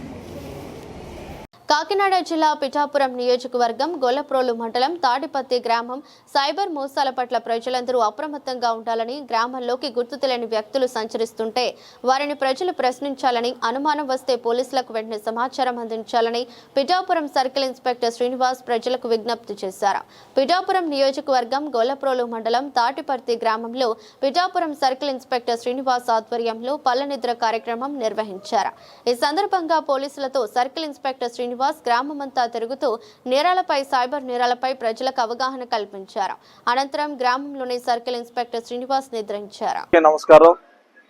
కాకినాడ జిల్లా పిఠాపురం నియోజకవర్గం గొల్లప్రోలు మండలం తాడిపత్తి గ్రామం సైబర్ మోసాల పట్ల ప్రజలందరూ అప్రమత్తంగా ఉండాలని, గ్రామంలోకి గుర్తు తెలియని వ్యక్తులు సంచరిస్తుంటే వారిని ప్రజలు ప్రశ్నించాలని, అనుమానం వస్తే పోలీసులకు వెంటనే సమాచారం అందించాలని పిఠాపురం సర్కిల్ ఇన్స్పెక్టర్ శ్రీనివాస్ ప్రజలకు విజ్ఞప్తి చేశారు. పిఠాపురం నియోజకవర్గం గొల్లప్రోలు మండలం తాటిపర్తి గ్రామంలో పిఠాపురం సర్కిల్ ఇన్స్పెక్టర్ శ్రీనివాస్ ఆధ్వర్యంలో పల్లనిద్ర కార్యక్రమం నిర్వహించారు. ఈ సందర్భంగా పోలీసులతో సర్కిల్ ఇన్స్పెక్టర్ శ్రీనివాస్ గ్రామమంతా తిరుగుతూ నేరాలపై, సైబర్ నేరాలపై ప్రజలకు అవగాహన కల్పించారు. అనంతరం గ్రామంలోని సర్కిల్ ఇన్స్పెక్టర్ శ్రీనివాస్ నిద్రించారు. నమస్కారం.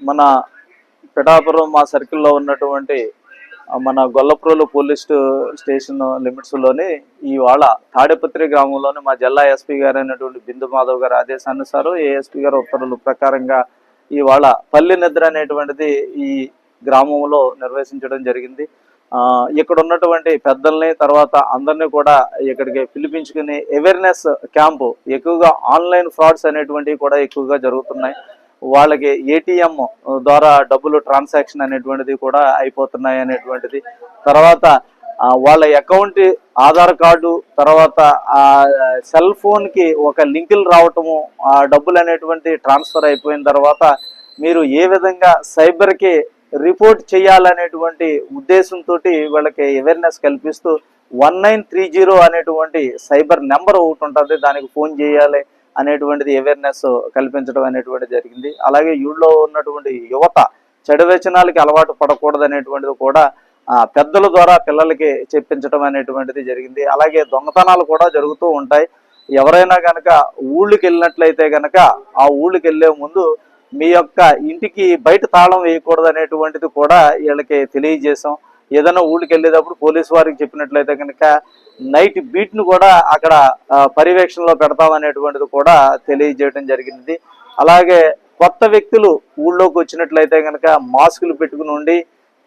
మన పిఠాపురం మా సర్కిల్లో ఉన్నటువంటి మన గొల్లప్రోలు పోలీస్ స్టేషన్ లిమిట్స్లోని ఇవాళ తాడిపత్రి గ్రామంలోని మా జిల్లా ఎస్పీ గారు అయినటువంటి బిందు మాధవ్ గారి ఆదేశానుసారం ఏఎస్పీ గారు ఉత్తర్వుల ప్రకారంగా ఇవాళ పల్లి నిద్ర అనేటువంటిది ఈ గ్రామంలో నిర్వహించడం జరిగింది. ఇక్కడ ఉన్నటువంటి పెద్దల్ని, తర్వాత అందరినీ కూడా ఇక్కడికి పిలిపించుకుని అవేర్నెస్ క్యాంపు, ఎక్కువగా ఆన్లైన్ ఫ్రాడ్స్ అనేటువంటివి కూడా ఎక్కువగా జరుగుతున్నాయి. వాళ్ళకి ఏటీఎం ద్వారా డబ్బులు ట్రాన్సాక్షన్ అనేటువంటిది కూడా అయిపోతున్నాయి అనేటువంటిది, తర్వాత వాళ్ళ అకౌంట్ ఆధార్ కార్డు, తర్వాత సెల్ ఫోన్కి ఒక లింకులు రావటము, ఆ డబ్బులు అనేటువంటి ట్రాన్స్ఫర్ అయిపోయిన తర్వాత మీరు ఏ విధంగా సైబర్కి రిపోర్ట్ చేయాలనేటువంటి ఉద్దేశంతో వీళ్ళకి అవేర్నెస్ కల్పిస్తూ 1930 అనేటువంటి సైబర్ నెంబర్ ఒకటి ఉంటుంది, దానికి ఫోన్ చేయాలి అనేటువంటిది అవేర్నెస్ కల్పించడం అనేటువంటిది జరిగింది. అలాగే ఊళ్ళో ఉన్నటువంటి యువత చెడు వ్యసనాలకి అలవాటు పడకూడదు అనేటువంటిది కూడా పెద్దల ద్వారా పిల్లలకి చెప్పించడం అనేటువంటిది జరిగింది. అలాగే దొంగతనాలు కూడా జరుగుతూ ఉంటాయి. ఎవరైనా కనుక ఊళ్ళకి వెళ్ళినట్లయితే కనుక ఆ ఊళ్ళకి వెళ్ళే ముందు మీ యొక్క ఇంటికి బయట తాళం వేయకూడదు అనేటువంటిది కూడా వీళ్ళకి తెలియజేసాం. ఏదైనా ఊళ్ళకి వెళ్ళేటప్పుడు పోలీసు వారికి చెప్పినట్లయితే కనుక నైట్ బీట్ను కూడా అక్కడ పర్యవేక్షణలో పెడతామనేటువంటిది కూడా తెలియజేయడం జరిగింది. అలాగే కొత్త వ్యక్తులు ఊళ్ళోకి వచ్చినట్లయితే కనుక మాస్కులు పెట్టుకుని ఉండి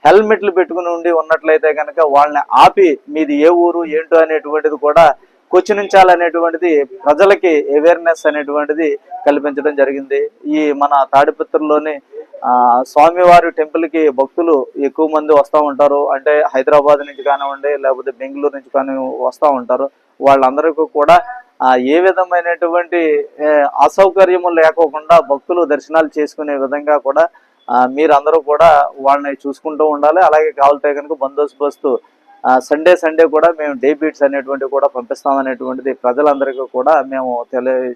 హెల్మెట్లు పెట్టుకుని ఉండి ఉన్నట్లయితే కనుక వాళ్ళని ఆపి మీది ఏ ఊరు ఏంటో అనేటువంటిది కూడా క్వశ్చనించాలనేటువంటిది ప్రజలకి అవేర్నెస్ అనేటువంటిది కల్పించడం జరిగింది. ఈ మన తాడిపత్రిలోని స్వామివారి టెంపుల్కి భక్తులు ఎక్కువ మంది వస్తూ ఉంటారు. అంటే హైదరాబాద్ నుంచి కానివ్వండి, లేకపోతే బెంగళూరు నుంచి కానీ వస్తూ ఉంటారు. వాళ్ళందరికీ కూడా ఏ విధమైనటువంటి అసౌకర్యము లేకోకుండా భక్తులు దర్శనాలు చేసుకునే విధంగా కూడా మీరందరూ కూడా వాళ్ళని చూసుకుంటూ ఉండాలి. అలాగే కావాలంటే కనుక బందోబస్తు సండే కూడా మేము డే బీట్స్ అనేటువంటివి కూడా పంపిస్తామనేటువంటిది ప్రజలందరికీ కూడా మేము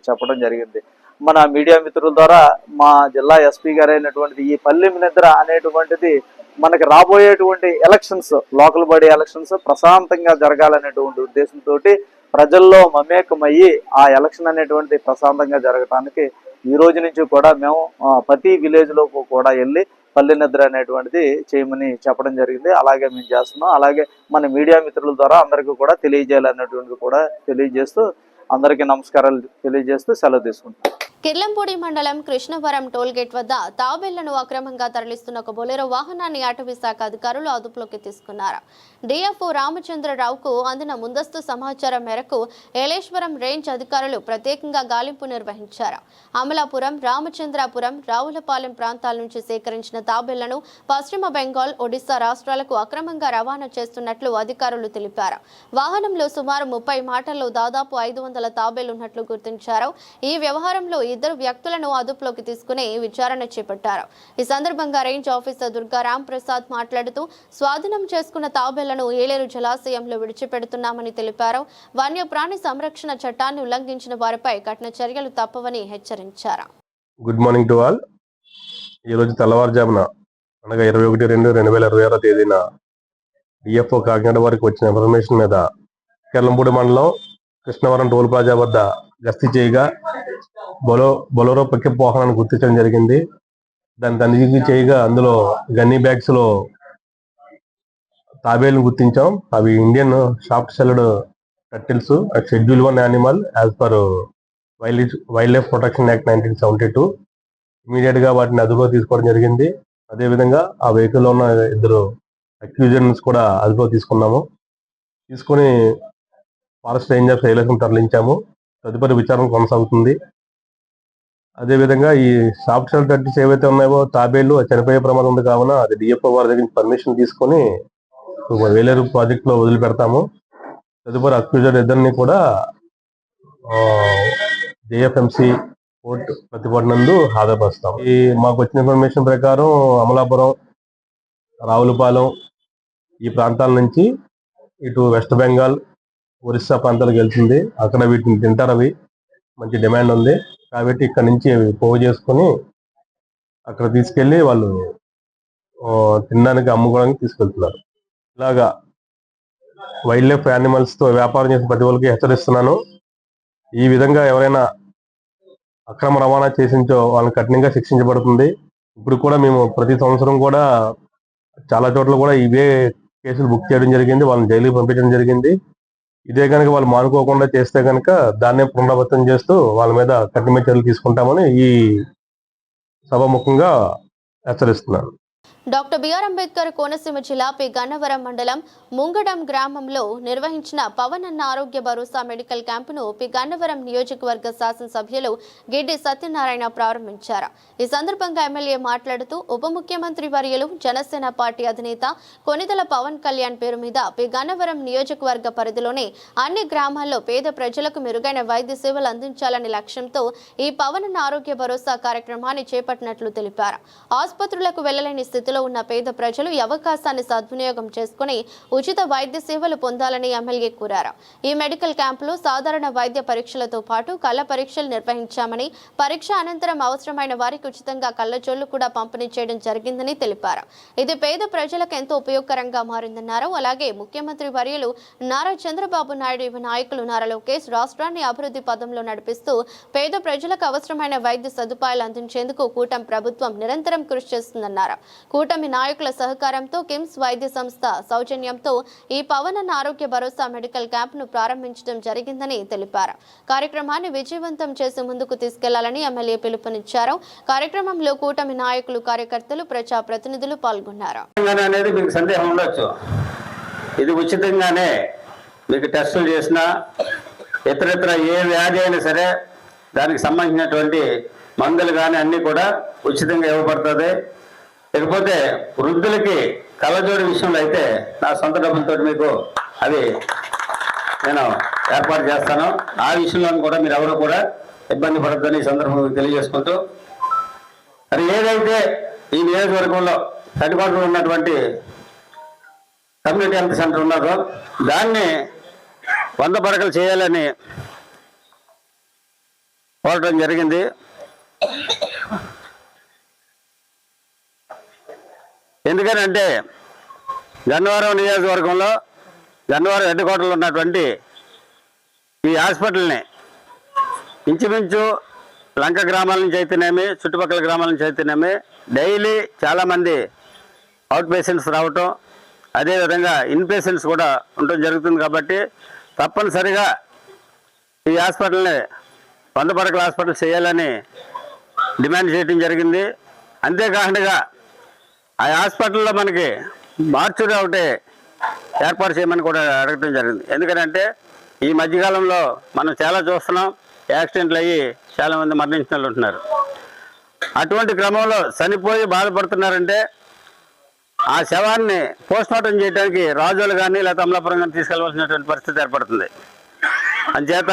చెప్పడం జరిగింది. మన మీడియా మిత్రుల ద్వారా మా జిల్లా ఎస్పీ గారు అయినటువంటిది ఈ పల్లె నిద్ర అనేటువంటిది మనకి రాబోయేటువంటి ఎలక్షన్స్, లోకల్ బాడీ ఎలక్షన్స్ ప్రశాంతంగా జరగాలనేటువంటి ఉద్దేశంతో ప్రజల్లో మమేకమయ్యి ఆ ఎలక్షన్ అనేటువంటి ప్రశాంతంగా జరగటానికి ఈ రోజు నుంచి కూడా మేము ప్రతి విలేజ్ లో కూడా వెళ్ళి పల్లె నిద్ర అనేటువంటిది చేయమని చెప్పడం జరిగింది. అలాగే మేము చేస్తున్నాం. అలాగే మన మీడియా మిత్రుల ద్వారా అందరికీ కూడా తెలియజేయాలనేటువంటిది కూడా తెలియజేస్తూ అందరికీ నమస్కారాలు తెలియజేస్తూ సెలవు తీసుకుంటాం. కిర్లంపూడి మండలం కృష్ణవరం టోల్గేట్ వద్ద తాబేళ్లను అక్రమంగా తరలిస్తున్న ఒక బొలెరో వాహనాన్ని అటవీ శాఖ అధికారులు అదుపులోకి తీసుకున్నారు. డిఎఫ్ఓ రామచంద్రరావుకు అందిన ముందస్తు సమాచారం మేరకు ఏలేశ్వరం రేంజ్ అధికారులు ప్రత్యేకంగా గాలింపు నిర్వహించారు. అమలాపురం, రామచంద్రాపురం, రావులపాలెం ప్రాంతాల నుంచి సేకరించిన తాబేళ్లను పశ్చిమ బెంగాల్, ఒడిశా రాష్ట్రాలకు అక్రమంగా రవాణా చేస్తున్నట్లు అధికారులు తెలిపారు. వాహనంలో సుమారు 30 మాటల్లో దాదాపు 500 తాబేళ్లున్నట్లు గుర్తించారు. ఈ వ్యవహారంలో 2 వ్యక్తులను అదుపులోకి తీసుకుని విచారణ చేపట్టారు. ఈ సందర్భంగా రేంజ్ ఆఫీసర్ దుర్గా రామ్ ప్రసాద్ మాట్లాడుతూ స్వాధీనం చేసుకున్న తాబేళ్లను ఏలేరు జలాశయంలో విడిచిపెడుతున్నామని తెలిపారు. వన్యప్రాణి సంరక్షణ చట్టాన్ని ఉల్లంఘించిన వారిపై కఠిన చర్యలు తప్పవని హెచ్చరించారు. Good morning to all. ఈరోజు తెల్లవారుజామున అనగా 21/2/2026 తేదీన డిఎఫ్ఓ కాకినాడ వారికి వచ్చిన ఇన్ఫర్మేషన్ మీద కిర్లంపూడి మండలం కృష్ణవరం టోల్ ప్లాజా వద్ద గస్తీ చేయగా బొలెరో పికప్ వాహనాన్ని గుర్తించడం జరిగింది. దాన్ని తనిఖీ చేయగా అందులో గన్నీ బ్యాగ్స్ లో తాబేళ్లను గుర్తించాం. అవి Indian short షెల్డ్ turtles, schedule 1 animal as per wild life protection act 1972. Immediate గా వాటిని అదుపులో తీసుకోవడం జరిగింది. అదేవిధంగా ఆ వెహికల్ లో ఉన్న 2 అక్యూజన్స్ కూడా అదుపులో తీసుకున్నాము. తీసుకుని ఫారెస్ట్ రేంజ్ ఆఫ్ శైలేశం తరలించాము. తదుపరి విచారణ కొనసాగుతుంది. అదేవిధంగా ఈ సాఫ్ట్ షెల్ టర్టిల్స్ ఏవైతే ఉన్నాయో తాబేళ్లు చనిపోయే ప్రమాదం ఉంది కావున అది డిఎఫ్ఓ వారి దగ్గర పర్మిషన్ తీసుకొని వేలేరు ప్రాజెక్ట్ లో వదిలిపెడతాము. తదుపరి అక్యూజర్ 2 కూడా జేఎఫ్ఎంసి కోర్టు ప్రతిపాదనందు హాజరుపరుస్తాం. ఈ మాకు వచ్చిన ఇన్ఫర్మేషన్ ప్రకారం అమలాపురం, రావులపాలెం ఈ ప్రాంతాల నుంచి ఇటు వెస్ట్ బెంగాల్, ఒరిస్సా ప్రాంతాలకు వెళ్తుంది. అక్కడ వీటిని తింటారు. అవి మంచి డిమాండ్ ఉంది కాబట్టి ఇక్కడ నుంచి పోగు చేసుకొని అక్కడ తీసుకెళ్లి వాళ్ళు తినడానికి, అమ్ముకోవడానికి తీసుకెళ్తున్నారు. ఇలాగా వైల్డ్ లైఫ్ యానిమల్స్ తో వ్యాపారం చేసిన ప్రతి ఒక్కరికి హెచ్చరిస్తున్నాను. ఈ విధంగా ఎవరైనా అక్రమ రవాణా చేసించో వాళ్ళని కఠినంగా శిక్షించబడుతుంది. ఇప్పుడు కూడా మేము ప్రతి సంవత్సరం కూడా చాలా చోట్ల కూడా ఇవే కేసులు బుక్ చేయడం జరిగింది. వాళ్ళని జైలుకి పంపించడం జరిగింది. ఇదే కనుక వాళ్ళు మానుకోకుండా చేస్తే కనుక దాన్నే పునరావృతం చేస్తూ వాళ్ళ మీద కఠిన చర్యలు తీసుకుంటామని ఈ సభాముఖంగా హెచ్చరిస్తున్నాను. డాక్టర్ బిఆర్ అంబేద్కర్ కోనసీమ జిల్లా పి గన్నవరం మండలం ముంగడం గ్రామంలో నిర్వహించిన పవన్ అన్న ఆరోగ్య భరోసా మెడికల్ క్యాంపును పి గన్నవరం నియోజకవర్గ శాసనసభ్యులు గిడ్డి సత్యనారాయణ ప్రారంభించారు. ఈ సందర్భంగా ఎమ్మెల్యే మాట్లాడుతూ ఉప ముఖ్యమంత్రి వర్యులు జనసేన పార్టీ అధినేత కొనిదెల పవన్ కళ్యాణ్ పేరు మీద పి గన్నవరం నియోజకవర్గ పరిధిలోని అన్ని గ్రామాల్లో పేద ప్రజలకు మెరుగైన వైద్య సేవలు అందించాలనే లక్ష్యంతో ఈ పవన్ అన్న ఆరోగ్య భరోసా కార్యక్రమాన్ని చేపట్టినట్లు తెలిపారు. ఆసుపత్రులకు వెళ్లలేని స్థితిలో ఉన్న పేద ప్రజలు ఈ అవకాశాన్ని సద్వినియోగం చేసుకుని ఉచిత వైద్య సేవలు పొందాలని ఎమ్మెల్యే కోరారు. ఈ మెడికల్ క్యాంపులో సాధారణ వైద్య పరీక్షలతో పాటు కళ్ల పరీక్షలు నిర్వహించామని, పరీక్ష అనంతరం అవసరమైన వారికి ఉచితంగా కళ్లజోళ్లు కూడా పంపిణీ చేయడం జరిగిందని తెలిపారు. ఇది పేద ప్రజలకు ఎంతో ఉపయోగకరంగా మారిందన్నారు. అలాగే ముఖ్యమంత్రి వర్యులు నారా చంద్రబాబు నాయుడు, యువ నాయకులు నారా లోకేష్ రాష్ట్రాన్ని అభివృద్ధి పదంలో నడిపిస్తూ పేద ప్రజలకు అవసరమైన వైద్య సదుపాయాలు అందించేందుకు కూటమి ప్రభుత్వం నిరంతరం కృషి చేస్తుందన్నారు. కూటమి నాయకుల సహకారంతో కిమ్స్ వైద్య సంస్థ సౌజన్యంతో ఈ పవనన్న ఆరోగ్య భరోసా మెడికల్ క్యాంప్ను ప్రారంభించడం జరిగిందని తెలిపారు. కార్యక్రమాన్ని విజయవంతం చేసి ముందుకు తీసుకెళ్లాలని ఎమ్మెల్యే పిలుపునిచ్చారు. కార్యక్రమంలో కూటమి నాయకులు, కార్యకర్తలు, ప్రజా ప్రతినిధులు పాల్గొన్నారు. అనేది మీకు సందేహం ఉండొచ్చు. ఇది ఉచితంగానే మీకు టెస్టులు చేసినా ఇతరత్ర ఏ వ్యాధి అయినా సరే దానికి సంబంధించినటువంటి మందులు కానీ అన్నీ కూడా ఉచితంగా ఇవ్వబడుతుంది. ఇకపోతే వృద్ధులకి కళ్ళజోడు విషయంలో అయితే నా సొంత డబ్బులతో మీకు అది నేను ఏర్పాటు చేస్తాను. ఆ విషయంలో కూడా మీరు ఎవరు కూడా ఇబ్బంది పడద్దని ఈ సందర్భంగా తెలియజేసుకుంటూ, మరి ఏదైతే ఈ నియోజకవర్గంలో హెడ్ క్వార్టర్ ఉన్నటువంటి కమ్యూనిటీ హెల్త్ సెంటర్ ఉన్నదో దాన్ని 100 పడకలు చేయాలని కోరడం జరిగింది. ఎందుకనంటే గన్నవరం నియోజకవర్గంలో గన్నవరం హెడ్ క్వార్టర్లో ఉన్నటువంటి ఈ హాస్పిటల్ని ఇంచుమించు లంక గ్రామాల నుంచి అయితేనేమి, చుట్టుపక్కల గ్రామాల నుంచి అయితేనేమి డైలీ చాలామంది అవుట్ పేషెంట్స్ రావటం, అదేవిధంగా ఇన్ పేషెంట్స్ కూడా ఉండటం జరుగుతుంది. కాబట్టి తప్పనిసరిగా ఈ హాస్పిటల్ని 100 పడకల హాస్పిటల్ చేయాలని డిమాండ్ చేయడం జరిగింది. అంతేకాకుండా ఆ హాస్పిటల్లో మనకి మార్చురీ ఒకటి ఏర్పాటు చేయమని కూడా అడగటం జరిగింది. ఎందుకంటే ఈ మధ్యకాలంలో మనం చాలా చూస్తున్నాం, యాక్సిడెంట్లు అయ్యి చాలామంది మరణించిన వాళ్ళు ఉంటున్నారు. అటువంటి క్రమంలో చనిపోయి బాధపడుతున్నారంటే ఆ శవాన్ని పోస్ట్మార్టం చేయడానికి రాజోలు కానీ లేదా అమలాపురం కానీ తీసుకెళ్లవలసినటువంటి పరిస్థితి ఏర్పడుతుంది. అంచేత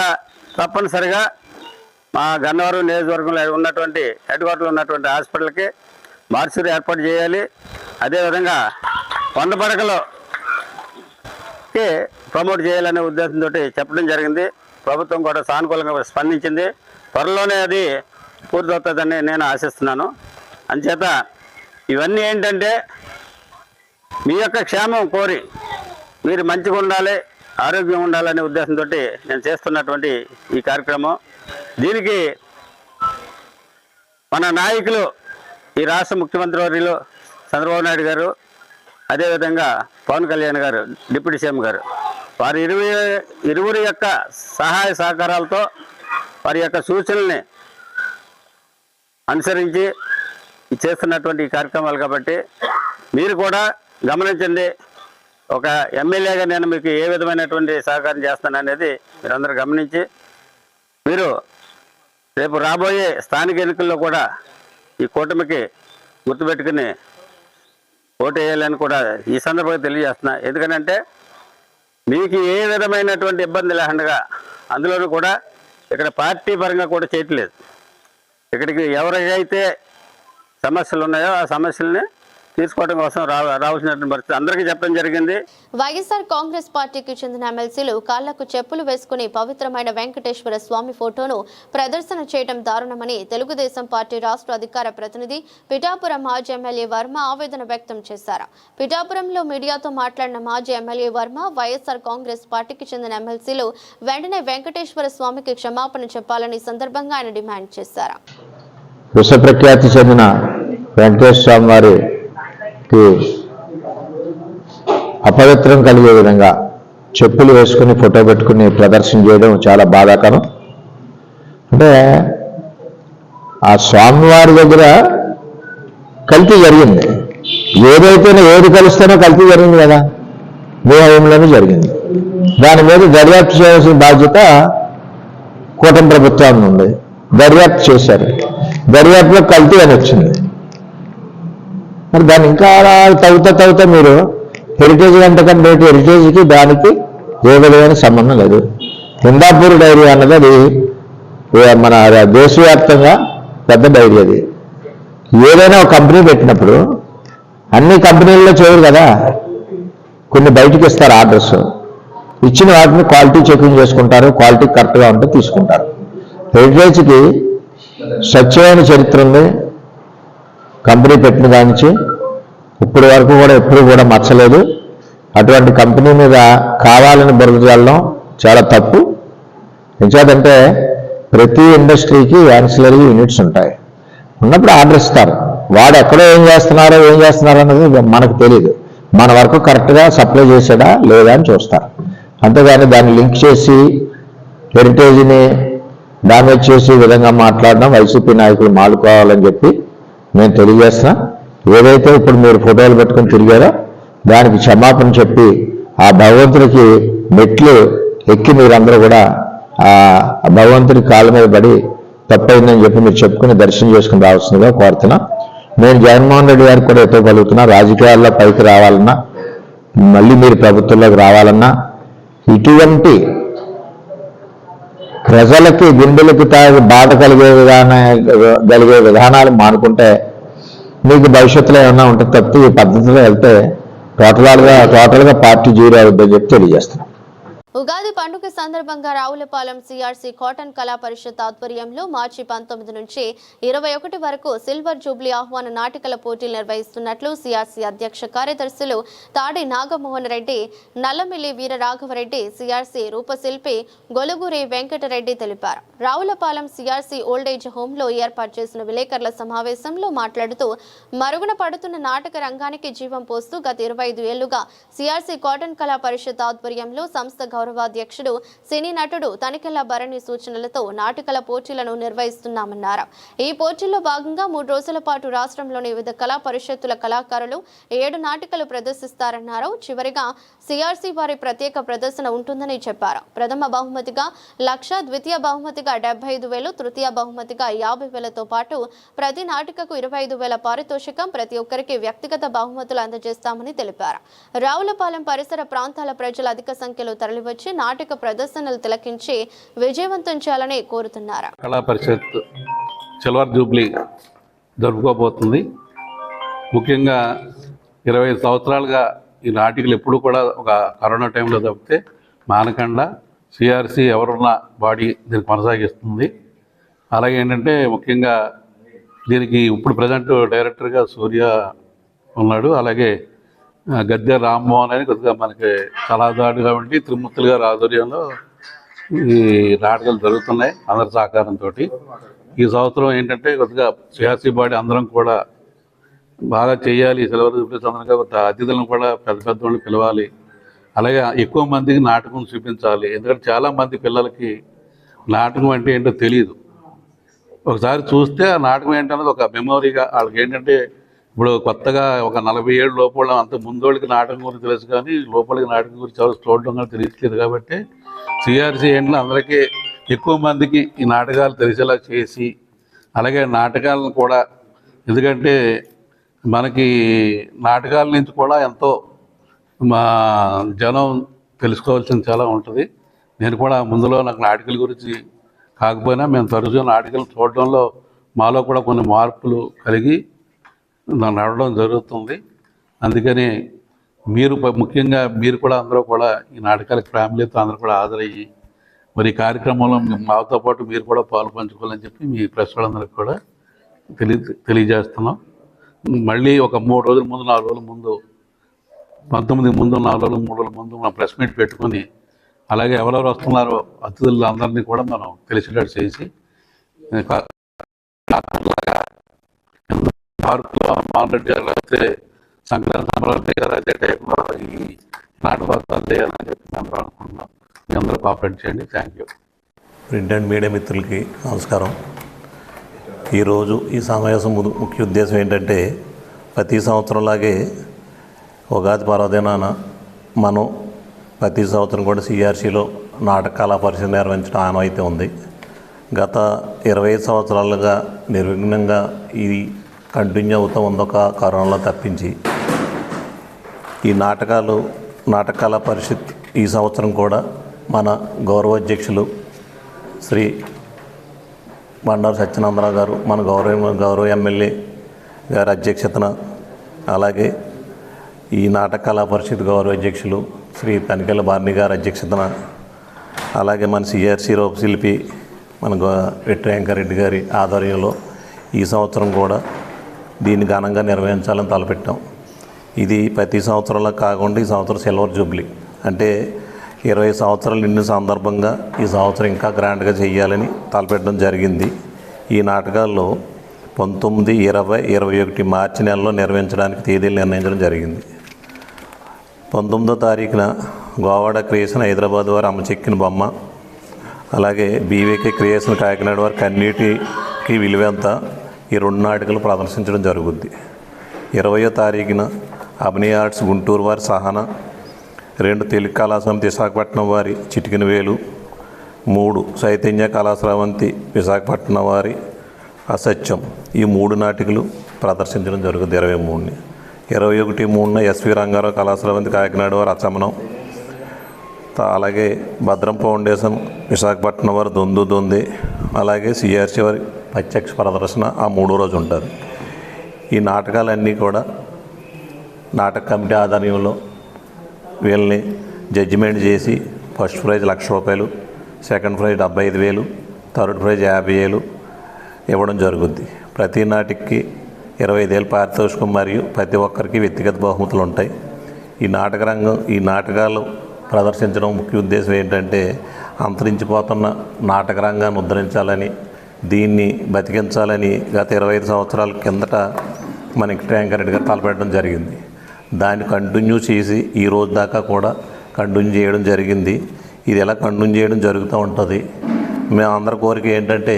తప్పనిసరిగా మా గన్నవరం నియోజకవర్గంలో ఉన్నటువంటి హెడ్ క్వార్టర్లో ఉన్నటువంటి హాస్పిటల్కి మార్చురీ ఏర్పాటు చేయాలి. అదేవిధంగా 100 పడకలకి ప్రమోట్ చేయాలనే ఉద్దేశంతో చెప్పడం జరిగింది. ప్రభుత్వం కూడా సానుకూలంగా స్పందించింది. త్వరలోనే అది పూర్తవుతుందని నేను ఆశిస్తున్నాను. అంచేత ఇవన్నీ ఏంటంటే మీ యొక్క క్షేమం కోరి మీరు మంచిగా ఉండాలి, ఆరోగ్యం ఉండాలనే ఉద్దేశంతో నేను చేస్తున్నటువంటి ఈ కార్యక్రమం. దీనికి మన నాయకులు, ఈ రాష్ట్ర ముఖ్యమంత్రి వర్యులు చంద్రబాబు నాయుడు గారు, అదేవిధంగా పవన్ కళ్యాణ్ గారు, డిప్యూటీ సీఎం గారు, వారి ఇరువురి యొక్క సహాయ సహకారాలతో వారి యొక్క సూచనల్ని అనుసరించి చేస్తున్నటువంటి ఈ కార్యక్రమాలు. కాబట్టి మీరు కూడా గమనించండి. ఒక ఎమ్మెల్యేగా నేను మీకు ఏ విధమైనటువంటి సహకారం చేస్తాననేది మీరందరూ గమనించి మీరు రేపు రాబోయే స్థానిక ఎన్నికల్లో కూడా ఈ కూటమికి గుర్తుపెట్టుకుని ఓటు వేయాలని కూడా ఈ సందర్భంగా తెలియజేస్తున్నా. ఎందుకంటే మీకు ఏ విధమైనటువంటి ఇబ్బంది లేకుండా, అందులోనూ కూడా ఇక్కడ పార్టీ పరంగా కూడా చేయట్లేదు. ఇక్కడికి ఎవరికైతే సమస్యలు ఉన్నాయో ఆ సమస్యల్ని తీసుకోవడం కోసం రావాల్సినటువంటి పరిస్థితి అందరికీ చెప్పడం జరిగింది. వైఎస్ఆర్ కాంగ్రెస్ పార్టీకి చెందిన ఎమ్మెల్సీలు కాళ్లకు చెప్పులు వేసుకుని పవిత్రమైన వెంకటేశ్వర స్వామి ఫోటోను ప్రదర్శన చేయడం దారుణమని తెలుగుదేశం పార్టీ రాష్ట్ర అధికార ప్రతినిధి పిఠాపురం మాజీ ఎమ్మెల్యే వర్మ ఆవేదన వ్యక్తం చేశారు. పిఠాపురంలో మీడియాతో మాట్లాడిన మాజీ ఎమ్మెల్యే వర్మ వైఎస్ఆర్ కాంగ్రెస్ పార్టీకి చెందిన ఎమ్మెల్సీలు వెంటనే వెంకటేశ్వర స్వామికి క్షమాపణ చెప్పాలని సందర్భంగా ఆయన డిమాండ్ చేశారు. విశ్వప్రఖ్యాతి చెందిన వెంకటేశ్వర స్వామి వారి అపవిత్రం కలిగే విధంగా చెప్పులు వేసుకుని ఫోటో పెట్టుకుని ప్రదర్శన చేయడం చాలా బాధాకరం. అంటే ఆ స్వామివారి దగ్గర కల్తీ జరిగింది. ఏదైతేనే ఏది కలుస్తానో కల్తీ జరిగింది కదా, మీ హయాంలోనే జరిగింది. దాని మీద దర్యాప్తు చేయాల్సిన బాధ్యత కూటమి ప్రభుత్వం ఉంది. దర్యాప్తు చేశారు. దర్యాప్తులో కల్తీ అని వచ్చింది. మరి దాన్ని ఇంకా తవ్వుతా మీరు హెరిటేజ్ వంటకం రేటు హెరిటేజ్కి దానికి ఏ విధమైన సంబంధం లేదు. హిందాపూర్ డైరీ అన్నది అది మన దేశవ్యాప్తంగా పెద్ద డైరీ. అది ఏదైనా ఒక కంపెనీ పెట్టినప్పుడు అన్ని కంపెనీల్లో చేయరు కదా, కొన్ని బయటకు ఇస్తారు ఆర్డర్స్. ఇచ్చిన వాటిని క్వాలిటీ చెకింగ్ చేసుకుంటారు, క్వాలిటీ కరెక్ట్గా ఉంటే తీసుకుంటారు. హెరిటేజ్కి స్వచ్ఛమైన చరిత్ర ఉంది. కంపెనీ పెట్టిన దాని నుంచి ఇప్పటి వరకు కూడా ఎప్పుడు కూడా మచ్చలేదు. అటువంటి కంపెనీ మీద కావాలని బురద చల్లడం చాలా తప్పు. ఎందుకంటే ప్రతి ఇండస్ట్రీకి యాన్సిలరీ యూనిట్స్ ఉంటాయి. ఉన్నప్పుడు ఆర్డర్ ఇస్తారు, వాడు ఎక్కడో ఏం చేస్తున్నారో అన్నది మనకు తెలియదు. మన వరకు కరెక్ట్గా సప్లై చేశాడా లేదా అని చూస్తారు. అంతేగాని దాన్ని లింక్ చేసి హెరిటేజ్ని డ్యామేజ్ చేసి విధంగా మాట్లాడడం వైసీపీ నాయకులు మాడుకోవాలని చెప్పి నేను తెలియజేస్తున్నా. ఏదైతే ఇప్పుడు మీరు ఫోటోలు పెట్టుకుని తిరిగారో దానికి క్షమాపణ చెప్పి ఆ భగవంతుడికి మెట్లు ఎక్కి మీరందరూ కూడా ఆ భగవంతుడి కాళ్ళ మీద పడి తప్పైందని చెప్పి మీరు చెప్పుకుని దర్శనం చేసుకుని రావాల్సిందిగా కోరుతున్నా. నేను జగన్మోహన్ రెడ్డి గారికి కూడా ఎతో పలుకుతున్నా, రాజకీయాల్లో పైకి రావాలన్నా, మళ్ళీ మీరు ప్రభుత్వంలోకి రావాలన్నా ఇటువంటి ప్రజలకి గుండెలకు బాధ కలిగే విధానాలు మానుకుంటే మీకు భవిష్యత్తులో ఏమన్నా ఉంటే తప్పితే ఈ పద్ధతిలో వెళ్తే టోటల్గా పార్టీ జీరో అవుతుందని చెప్పి తెలియజేస్తున్నాం. ఉగాది పండుగ సందర్భంగా రావులపాలెం సిఆర్సి కాటన్ కళా పరిషత్ ఆధ్వర్యంలో మార్చి 19 నుంచి 21 వరకు సిల్వర్ జూబ్లీ ఆహ్వాన నాటికల పోటీలు నిర్వహిస్తున్నట్లు సిఆర్సి అధ్యక్ష కార్యదర్శులు తాడి నాగమోహన్ రెడ్డి, నల్లమిల్లి వీరరాఘవరెడ్డి, సిఆర్సి రూపశిల్పి గొలుగురి వెంకటరెడ్డి తెలిపారు. రావులపాలెం సిఆర్సి ఓల్డేజ్ హోంలో ఏర్పాటు చేసిన విలేకరుల సమావేశంలో మాట్లాడుతూ మరుగున పడుతున్న నాటక రంగానికి జీవం పోస్తూ గత 25 ఏళ్లుగా సిఆర్సి కాటన్ కళా పరిషత్ ఆధ్వర్యంలో సంస్థ గౌరవాధ్యక్షుడు సినీ నటుడు తనికెళ్ల భరణి సూచనలతో నాటకాల పోటీలను నిర్వహిస్తున్నామన్నారు. ఈ పోటీల్లో భాగంగా 3 రోజుల పాటు రాష్ట్రంలోని వివిధ కళా పరిషత్తుల కళాకారులు 7 నాటికలు ప్రదర్శిస్తారన్నారు. చివరిగా సిఆర్సి వారి ప్రత్యేక ప్రదర్శన ఉంటుందని చెప్పారు. ప్రథమ బహుమతిగా 1,00,000, ద్వితీయ బహుమతిగా 75,000, తృతీయ బహుమతిగా 50,000తో పాటు ప్రతి నాటికకు 25,000 పారితోషికం, ప్రతి ఒక్కరికి వ్యక్తిగత బహుమతులు అందజేస్తామని తెలిపారు. రావులపాలెం పరిసర ప్రాంతాల ప్రజలు అధిక సంఖ్యలో తరలివచ్చి నాటక ప్రదర్శనలు తిలకించి విజయవంతం చేయాలని కోరుతున్నారు. కళా పరిషత్ సిల్వర్ జూబ్లీ జరుపుకోబోతుంది. ముఖ్యంగా 25 సంవత్సరాలుగా ఈ నాటికలు ఎప్పుడు కూడా ఒక కరోనా టైంలో తప్పితే మానకుండా సిఆర్సి ఎవరున్న బాడీ దీన్ని కొనసాగిస్తుంది. అలాగే ఏంటంటే ముఖ్యంగా దీనికి ఇప్పుడు ప్రజెంట్ డైరెక్టర్గా సూర్య ఉన్నాడు. అలాగే గద్దె రామ్మోహన్ అని కొద్దిగా మనకి సలహాదారు కాబట్టి త్రిమూర్తులు గారి ఆధ్వర్యంలో ఈ నాటకాలు జరుగుతున్నాయి అందరి సహకారంతో. ఈ సంవత్సరం ఏంటంటే కొద్దిగా సిఆర్సి బాడీ అందరం కూడా బాగా చేయాలి. సిల్వర్ జూబ్లీ సందర్భంగా కొత్త అతిథులను కూడా పెద్ద వాళ్ళని పిలవాలి. అలాగే ఎక్కువ మందికి నాటకం చూపించాలి. ఎందుకంటే చాలామంది పిల్లలకి నాటకం అంటే ఏంటో తెలియదు. ఒకసారి చూస్తే ఆ నాటకం ఏంటన్నది ఒక మెమొరీగా వాళ్ళకి ఏంటంటే ఇప్పుడు కొత్తగా ఒక 40 ఏళ్ళ లోపల అంత ముందోళ్ళకి నాటకం గురించి తెలుసు, కానీ లోపలికి నాటకం గురించి ఎవరు చూడడం కానీ తెలియట్లేదు. కాబట్టి సిఆర్సి ఏంటంటే అందరికీ ఎక్కువ మందికి ఈ నాటకాలు తెలిసేలా చేసి, అలాగే నాటకాలను కూడా ఎందుకంటే మనకి నాటకాల నుంచి కూడా ఎంతో మా జనం తెలుసుకోవాల్సింది చాలా ఉంటుంది. నేను కూడా ముందులో నాకు నాటకాల గురించి కాకపోయినా మేము తరచూ నాటకాలు చూడడంలో మాలో కూడా కొన్ని మార్పులు కలిగి నడవడం జరుగుతుంది. అందుకని మీరు ముఖ్యంగా మీరు కూడా అందరూ కూడా ఈ నాటకాలకు ఫ్యామిలీతో అందరూ కూడా హాజరయ్యి మరి ఈ కార్యక్రమంలో మాతో పాటు మీరు కూడా పాలు పంచుకోవాలని చెప్పి మీ ప్రెస్ వాళ్ళందరికీ కూడా తెలియజేస్తున్నాం. మళ్ళీ ఒక 3 రోజుల ముందు 4 రోజుల ముందు 19 ముందు 4 రోజులు 3 రోజుల ముందు మనం ప్రెస్ మీట్ పెట్టుకొని అలాగే ఎవరెవరు వస్తున్నారో అతిథులందరినీ కూడా మనం తెలిసేటట్టు చేసి పార్కులో మారెడ్డి గారు అయితే సంక్రాంతి అమరావతి గారు అదే టైంలో ఈ నాటకాలు చేయాలని చెప్పి అందరూ అనుకుంటున్నాం. మీ అందరూ కోఆపరేట్ చేయండి. Thank you. Print and media మిత్రులకి నమస్కారం. ఈరోజు ఈ సమావేశం ముఖ్య ఉద్దేశం ఏంటంటే ప్రతి సంవత్సరంలాగే ఉగాది పర్వదినాన మనం ప్రతి సంవత్సరం కూడా సిఆర్సిలో నాటక కళా పరిషత్ నిర్వహించడం ఆనవాయితీ ఉంది. గత 25 సంవత్సరాలుగా నిర్విఘ్నంగా ఇది కంటిన్యూ అవుతూ ఉంది ఒక కరోనాలో తప్పించి. ఈ నాటక కళా పరిషత్ ఈ సంవత్సరం కూడా మన గౌరవాధ్యక్షులు శ్రీ బండారు సత్యనందరావు గారు మన గౌరవ ఎమ్మెల్యే గారి అధ్యక్షతన, అలాగే ఈ నాటక కళా పరిషత్ గౌరవ అధ్యక్షులు శ్రీ తనికెళ్ల భరణి గారి అధ్యక్షతన, అలాగే మన సిఆర్సి రూపశిల్పి మన వెంకటరెడ్డి గారి ఆధ్వర్యంలో ఈ సంవత్సరం కూడా దీన్ని ఘనంగా నిర్వహించాలని తలపెట్టాం. ఇది ప్రతి సంవత్సరంలో కాకుండా ఈ సంవత్సరం సిల్వర్ జూబ్లీ అంటే 20 సంవత్సరాలు నిండిన సందర్భంగా ఈ సంవత్సరం ఇంకా గ్రాండ్గా చేయాలని తలపెట్టడం జరిగింది. ఈ నాటకాల్లో 19, 20, 21 మార్చి నెలలో నిర్వహించడానికి తేదీలు నిర్ణయించడం జరిగింది. 19వ తారీఖున గోవాడ క్రియేషన్ హైదరాబాద్ వారు అమ్మచెక్కిన బొమ్మ, అలాగే బీవీకే క్రియేషన్ కాకినాడ వారు కన్నీటికి విలువెంత, ఈ 2 నాటికలు ప్రదర్శించడం జరుగుద్ది. 20వ తారీఖున అభినయ ఆర్ట్స్ గుంటూరు వారి సహన, 2 తెలుగు కళా సమితి విశాఖపట్నం వారి చిటికిన వేలు, 3 చైతన్య కళాశ్రావంతి విశాఖపట్నం వారి అసత్యం, ఈ 3 నాటికలు ప్రదర్శించడం జరుగుతుంది 23ని. 21/3న ఎస్వి రంగారావు కళాశ్రావంతి కాకినాడ వారి అచమనం, అలాగే భద్రం ఫౌండేషన్ విశాఖపట్నం వారు దొంది, అలాగే సిఆర్సి వారి ప్రత్యక్ష ప్రదర్శన ఆ 3వ రోజు ఉంటుంది. ఈ నాటకాలన్నీ కూడా నాటక కమిటీ ఆధ్వర్యంలో వీళ్ళని జడ్జిమెంట్ చేసి first prize ₹1,00,000, second prize 75,000, third prize 50,000 ఇవ్వడం జరుగుద్ది. ప్రతి నాటికి 25,000 పారితోషికం మరియు ప్రతి ఒక్కరికి వ్యక్తిగత బహుమతులు ఉంటాయి. ఈ నాటకాలు ప్రదర్శించడం ముఖ్య ఉద్దేశం ఏంటంటే అంతరించిపోతున్న నాటక రంగాన్ని ఉద్ధరించాలని, దీన్ని బతికించాలని గత 25 సంవత్సరాల కిందట మనకి ట్యాంకర్ రెడ్డి గారు తలపెట్టడం జరిగింది. దాన్ని కంటిన్యూ చేసి ఈ రోజు దాకా కూడా కంటిన్యూ చేయడం జరిగింది. ఇది ఎలా కంటిన్యూ చేయడం జరుగుతూ ఉంటుంది. మేము అందరి కోరిక ఏంటంటే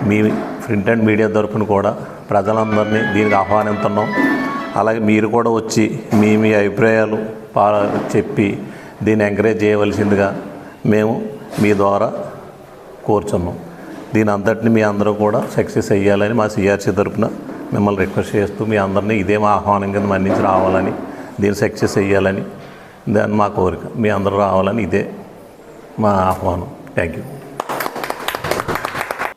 మీ ప్రింట్ అండ్ మీడియా తరపున కూడా ప్రజలందరినీ దీనికి ఆహ్వానిస్తున్నాం. అలాగే మీరు కూడా వచ్చి మీ అభిప్రాయాలు చెప్పి దీన్ని ఎంకరేజ్ చేయవలసిందిగా మేము మీ ద్వారా కోరుచున్నాం. దీని అంతటిని మీ అందరూ కూడా సక్సెస్ అయ్యాలని మా సిఆర్సీ తరపున మిమ్మల్ని రిక్వెస్ట్ చేస్తూ మీ అందరినీ ఇదే మా ఆహ్వానం కింద మన్నించి రావాలని, దీన్ని సక్సెస్ అయ్యాలని దాన్ని మా కోరిక. మీ అందరూ రావాలని ఇదే మా ఆహ్వానం. Thank you.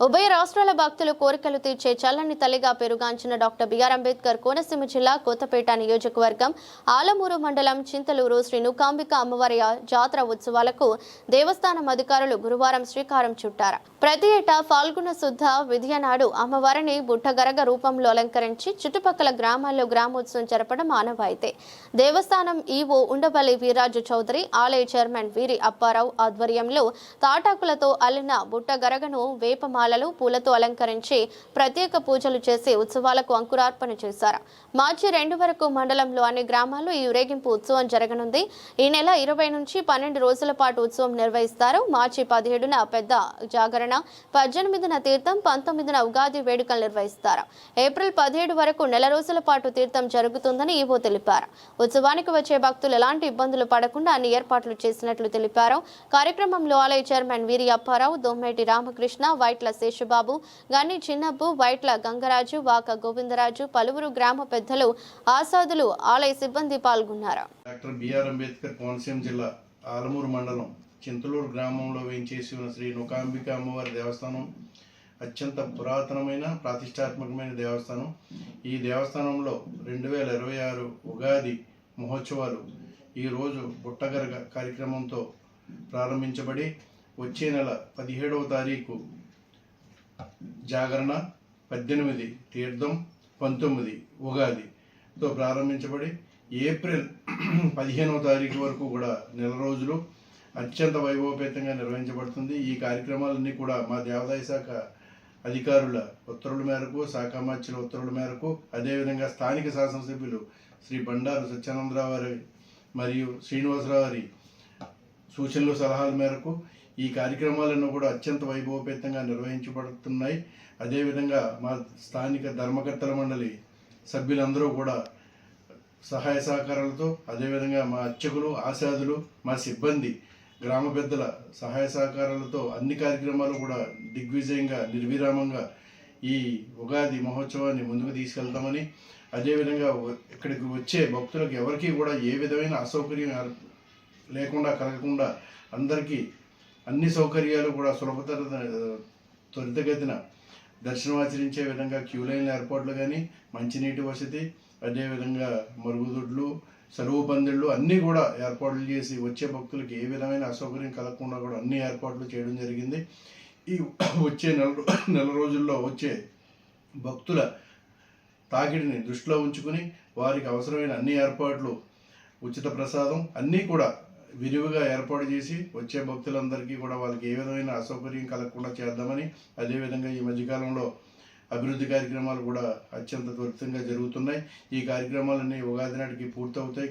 ఉభయ రాష్ట్రాల భక్తులు కోరికలు తీర్చే చల్లని తల్లిగా పెరుగాంచిన డాక్టర్ బిఆర్ అంబేద్కర్ కోనసీమ జిల్లా కొత్తపేట నియోజకవర్గం ఆలమూరు మండలం చింతలూరు శ్రీ నూకాంబిక అమ్మవారి జాతర ఉత్సవాలకు దేవస్థానం అధికారులు గురువారం శ్రీకారం చుట్టారు. ప్రతి ఏటా ఫాల్గుణ శుద్ధ విధియ నాడు అమ్మవారిని బుట్టగరగ రూపంలో అలంకరించి చుట్టుపక్కల గ్రామాల్లో గ్రామోత్సవం జరపడం ఆనవాయితీ. దేవస్థానం ఈవో ఉండవల్లి వీరాజు చౌదరి, ఆలయ చైర్మన్ వీరి అప్పారావు ఆధ్వర్యంలో తాటాకులతో అల్లిన బుట్టగరగను వేపమాల పూలతో అలంకరించి ప్రత్యేక పూజలు చేసి ఉత్సవాలకు అంకురార్పణ చేశారు. మార్చి 2 వరకు మండలంలో అన్ని గ్రామాల్లో ఈ ఊరేగింపు ఉత్సవం జరగనుంది. ఈ నెల 20 నుంచి 12 రోజుల పాటు ఉత్సవం నిర్వహిస్తారు. మార్చి 17న పెద్ద జాగరణ, 18న తీర్థం, 19న ఉగాది వేడుకలు నిర్వహిస్తారు. ఏప్రిల్ 17 వరకు నెల రోజుల పాటు తీర్థం జరుగుతుందని ఈవో తెలిపారు. ఉత్సవానికి వచ్చే భక్తులు ఎలాంటి ఇబ్బందులు పడకుండా అన్ని ఏర్పాట్లు చేసినట్లు తెలిపారు. కార్యక్రమంలో ఆలయ చైర్మన్ వీరి అప్పారావు, దొమ్మేటి రామకృష్ణ, వైట్ల శేషబాబు, గన్ని చిన్నబ్బు, వైట్ల గంగరాజు, వాక గోవిందరాజు, పలువురు గ్రామ పెద్దలు, ఆసాదులు, ఆలయ సిబ్బంది పాల్గొన్నారు. డాక్టర్ బిఆర్ అంబేద్కర్ కోనసీమ జిల్లా ఆలమూరు మండలం చింతలూరు గ్రామంలో వేయించేసి ఉన్న శ్రీ నూకాంబిక అమ్మవారి దేవస్థానం అత్యంత పురాతనమైన ప్రతిష్టాత్మకమైన దేవస్థానం. ఈ దేవస్థానంలో 2026 ఉగాది మహోత్సవాలు ఈరోజు బుట్టగరగ కార్యక్రమంతో ప్రారంభించబడి వచ్చే నెల 17వ తారీఖు జాగరణ, 18 తీర్థం, 19 ఉగాదితో ప్రారంభించబడి ఏప్రిల్ 15వ తారీఖు వరకు కూడా నెల రోజులు అత్యంత వైభవపేతంగా నిర్వహించబడుతుంది. ఈ కార్యక్రమాలన్నీ కూడా మా దేవాదాయ శాఖ అధికారుల ఉత్తర్వుల మేరకు, శాఖ మార్చుల ఉత్తర్వుల మేరకు, అదేవిధంగా స్థానిక శాసనసభ్యులు శ్రీ బండారు సత్యానందరావు వారి మరియు శ్రీనివాసరావు వారి సూచనలు సలహాల మేరకు ఈ కార్యక్రమాలను కూడా అత్యంత వైభవపేతంగా నిర్వహించబడుతున్నాయి. అదేవిధంగా మా స్థానిక ధర్మకర్తల మండలి సభ్యులందరూ కూడా సహాయ సహకారాలతో, అదేవిధంగా మా అర్చకులు, ఆశాదులు, మా సిబ్బంది, గ్రామ పెద్దల సహాయ సహకారాలతో అన్ని కార్యక్రమాలు కూడా దిగ్విజయంగా, నిర్విరామంగా ఈ ఉగాది మహోత్సవాన్ని ముందుకు తీసుకెళ్తామని, అదేవిధంగా ఇక్కడికి వచ్చే భక్తులకు ఎవరికీ కూడా ఏ విధమైన అసౌకర్యం లేకుండా కలగకుండా అందరికీ అన్ని సౌకర్యాలు కూడా త్వరితగతిన దర్శనమాచరించే విధంగా క్యూ లైన్ల ఏర్పాట్లు కానీ, మంచినీటి వసతి, అదేవిధంగా మరుగుదొడ్లు, సరువు పందిళ్ళు అన్నీ కూడా ఏర్పాట్లు చేసి వచ్చే భక్తులకి ఏ విధమైన అసౌకర్యం కలగకుండా కూడా అన్ని ఏర్పాట్లు చేయడం జరిగింది. ఈ వచ్చే నెల రోజుల్లో వచ్చే భక్తుల తాకిడిని దృష్టిలో ఉంచుకుని వారికి అవసరమైన అన్ని ఏర్పాట్లు, ఉచిత ప్రసాదం అన్నీ కూడా విరివిగా ఏర్పాటు చేసి వచ్చే భక్తులందరికీ కూడా వాళ్ళకి ఏ విధమైన అసౌకర్యం కలగకుండా చేద్దామని, అదేవిధంగా ఈ మధ్యకాలంలో అభివృద్ధి కార్యక్రమాలు కూడా అత్యంత త్వరితంగా జరుగుతున్నాయి. ఈ కార్యక్రమాలన్నీ ఉగాది నాటికి పూర్తవుతాయి.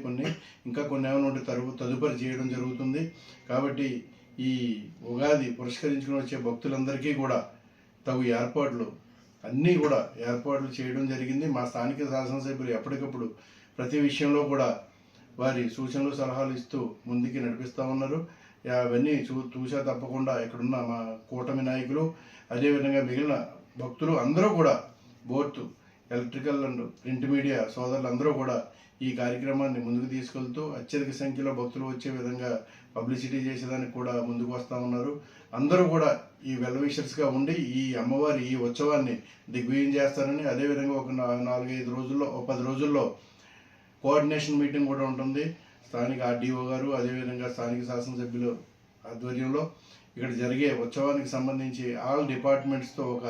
ఇంకా కొన్ని ఏమైనా ఉంటే తదుపరి చేయడం జరుగుతుంది. కాబట్టి ఈ ఉగాది పురస్కరించుకుని వచ్చే భక్తులందరికీ కూడా తగు ఏర్పాట్లు చేయడం జరిగింది. మా స్థానిక శాసనసభ్యులు ఎప్పటికప్పుడు ప్రతి విషయంలో కూడా వారి సూచనలు సలహాలు ఇస్తూ ముందుకి నడిపిస్తూ ఉన్నారు. అవన్నీ చూసా తప్పకుండా ఇక్కడున్న మా కూటమి నాయకులు, అదేవిధంగా మిగిలిన భక్తులు అందరూ కూడా, both electrical and print media సోదరులందరూ కూడా ఈ కార్యక్రమాన్ని ముందుకు తీసుకెళ్తూ అత్యధిక సంఖ్యలో భక్తులు వచ్చే విధంగా పబ్లిసిటీ చేసేదానికి కూడా ముందుకు వస్తూ ఉన్నారు. అందరూ కూడా ఈ వెల్ విషర్స్గా ఉండి ఈ అమ్మవారి ఈ ఉత్సవాన్ని దిగ్విజయం చేస్తారని, అదేవిధంగా ఒక 4-5 రోజుల్లో 10 రోజుల్లో కోఆర్డినేషన్ మీటింగ్ కూడా ఉంటుంది. స్థానిక ఆర్డీఓ గారు, అదేవిధంగా స్థానిక శాసనసభ్యులు ఆధ్వర్యంలో ఇక్కడ జరిగే ఉత్సవానికి సంబంధించి ఆల్ డిపార్ట్మెంట్స్తో ఒక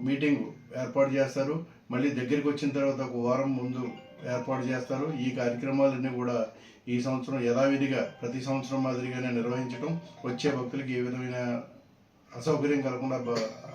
మీటింగ్ ఏర్పాటు చేస్తారు. మళ్ళీ దగ్గరికి వచ్చిన తర్వాత ఒక వారం ముందు ఏర్పాటు చేస్తారు. ఈ కార్యక్రమాలన్నీ కూడా ఈ సంవత్సరం యథావిధిగా ప్రతి సంవత్సరం మాదిరిగానే నిర్వహించడం, వచ్చే భక్తులకి ఏ విధమైన అసౌకర్యం కలగకుండా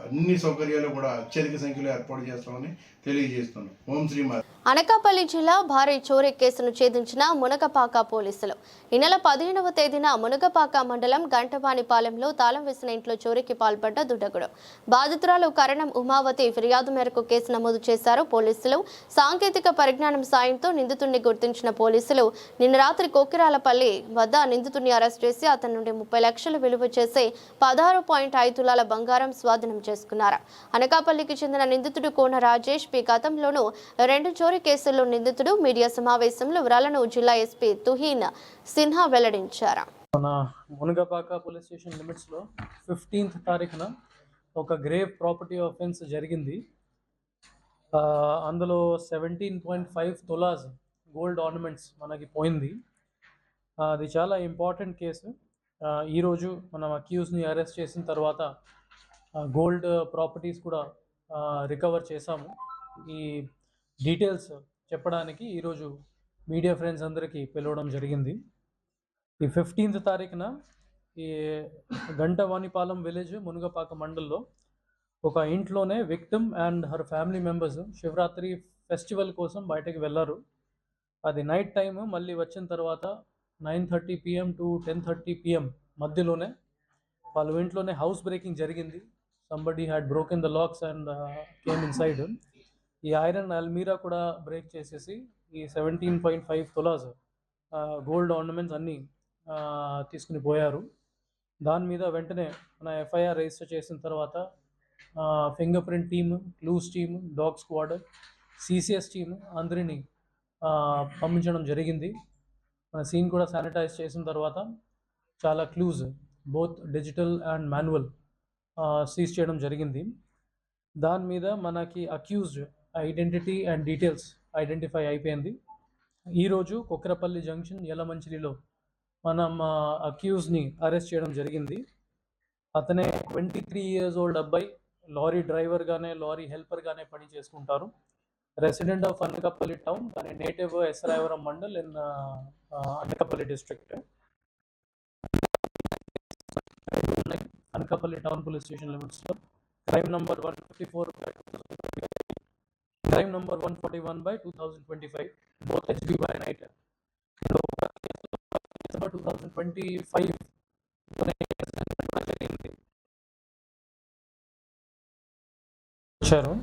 అన్ని సౌకర్యాలు కూడా అత్యధిక సంఖ్యలో ఏర్పాటు చేస్తామని తెలియజేస్తున్నాం. ఓం శ్రీమాత. అనకాపల్లి జిల్లా భారీ చోరీ కేసును ఛేదించిన మునగపాక పోలీసులు ఈ నెల 15వ తేదీన మునగపాక మండలం గంటవానిపాలెంలో తాళం వేసిన ఇంట్లో చోరీకి పాల్పడ్డ దుండగుడు. బాధితురాలు కరణం ఉమావతి ఫిర్యాదు మేరకు కేసు నమోదు చేశారు పోలీసులు. సాంకేతిక పరిజ్ఞానం సాయంతో నిందితుడిని గుర్తించిన పోలీసులు నిన్న రాత్రి కోకిరాలపల్లి వద్ద నిందితుడిని అరెస్ట్ చేసి అతని నుండి 30 లక్షలు విలువ చేసే 16.5 తులాల బంగారం స్వాధీనం చేసుకున్నారు. అనకాపల్లికి చెందిన నిందితుడు కోన రాజేష్ పి గతంలోనూ 2 చోరీ కేసుల్లో నిందితుడు. మీడియా సమావేశంలో వివరాలను జిల్లా ఎస్పీ తుహీన్ సిన్హా వెల్లడించారు. మన మునగపాక పోలీస్ స్టేషన్ లిమిట్స్లో 15th తారీఖున ఒక గ్రేవ్ ప్రాపర్టీ ఆఫెన్స్ జరిగింది. అందులో 17.5 తులాస్ గోల్డ్ ఆర్నమెంట్స్ మనకి పోయింది. అది చాలా ఇంపార్టెంట్ కేసు. ఈరోజు మనం అక్యూజ్ని అరెస్ట్ చేసిన తర్వాత గోల్డ్ ప్రాపర్టీస్ కూడా రికవర్ చేశాము. ఈ డీటెయిల్స్ చెప్పడానికి ఈరోజు మీడియా ఫ్రెండ్స్ అందరికీ పిలవడం జరిగింది. ఈ 15th తారీఖున ఈ గంటవానిపాలెం విలేజ్ మునగపాక మండల్లో ఒక ఇంట్లోనే victim and her family members Shivaratri festival కోసం బయటకు వెళ్ళారు. అది నైట్ టైం. మళ్ళీ వచ్చిన తర్వాత 9:30 PM to 10:30 PM మధ్యలోనే వాళ్ళ ఇంట్లోనే హౌస్ బ్రేకింగ్ జరిగింది. Somebody had broken the lakhs and came inside. ఈ ఐరన్ అల్మీరా కూడా బ్రేక్ చేసేసి ఈ 17.5 తులాస్ గోల్డ్ ఆర్నమెంట్స్ అన్నీ తీసుకుని పోయారు. దాని మీద వెంటనే మన FIR రిజిస్టర్ చేసిన తర్వాత finger print team, clues team, dog squad, CCS team అందరినీ పంపించడం జరిగింది. మన సీన్ కూడా శానిటైజ్ చేసిన తర్వాత చాలా clues both digital and manual seize చేయడం జరిగింది. దాని మీద మనకి accused identity and details identify అయిపోయింది. ఈరోజు కొక్రపల్లి జంక్షన్ యలమంచిలిలో మనం అక్యూజ్ని అరెస్ట్ చేయడం జరిగింది. అతనే 23 years old అబ్బాయి. లారీ డ్రైవర్గానే, లారీ హెల్పర్గానే పని చేసుకుంటారు. రెసిడెంట్ ఆఫ్ అనకాపల్లి టౌన్, కానీ native Yesrayavaram mandal in Anakapalli district. Anakapalli town police station లిమిట్స్లో crime number 154 crime number 141/2025 both HB by night. 2025 వచ్చారు.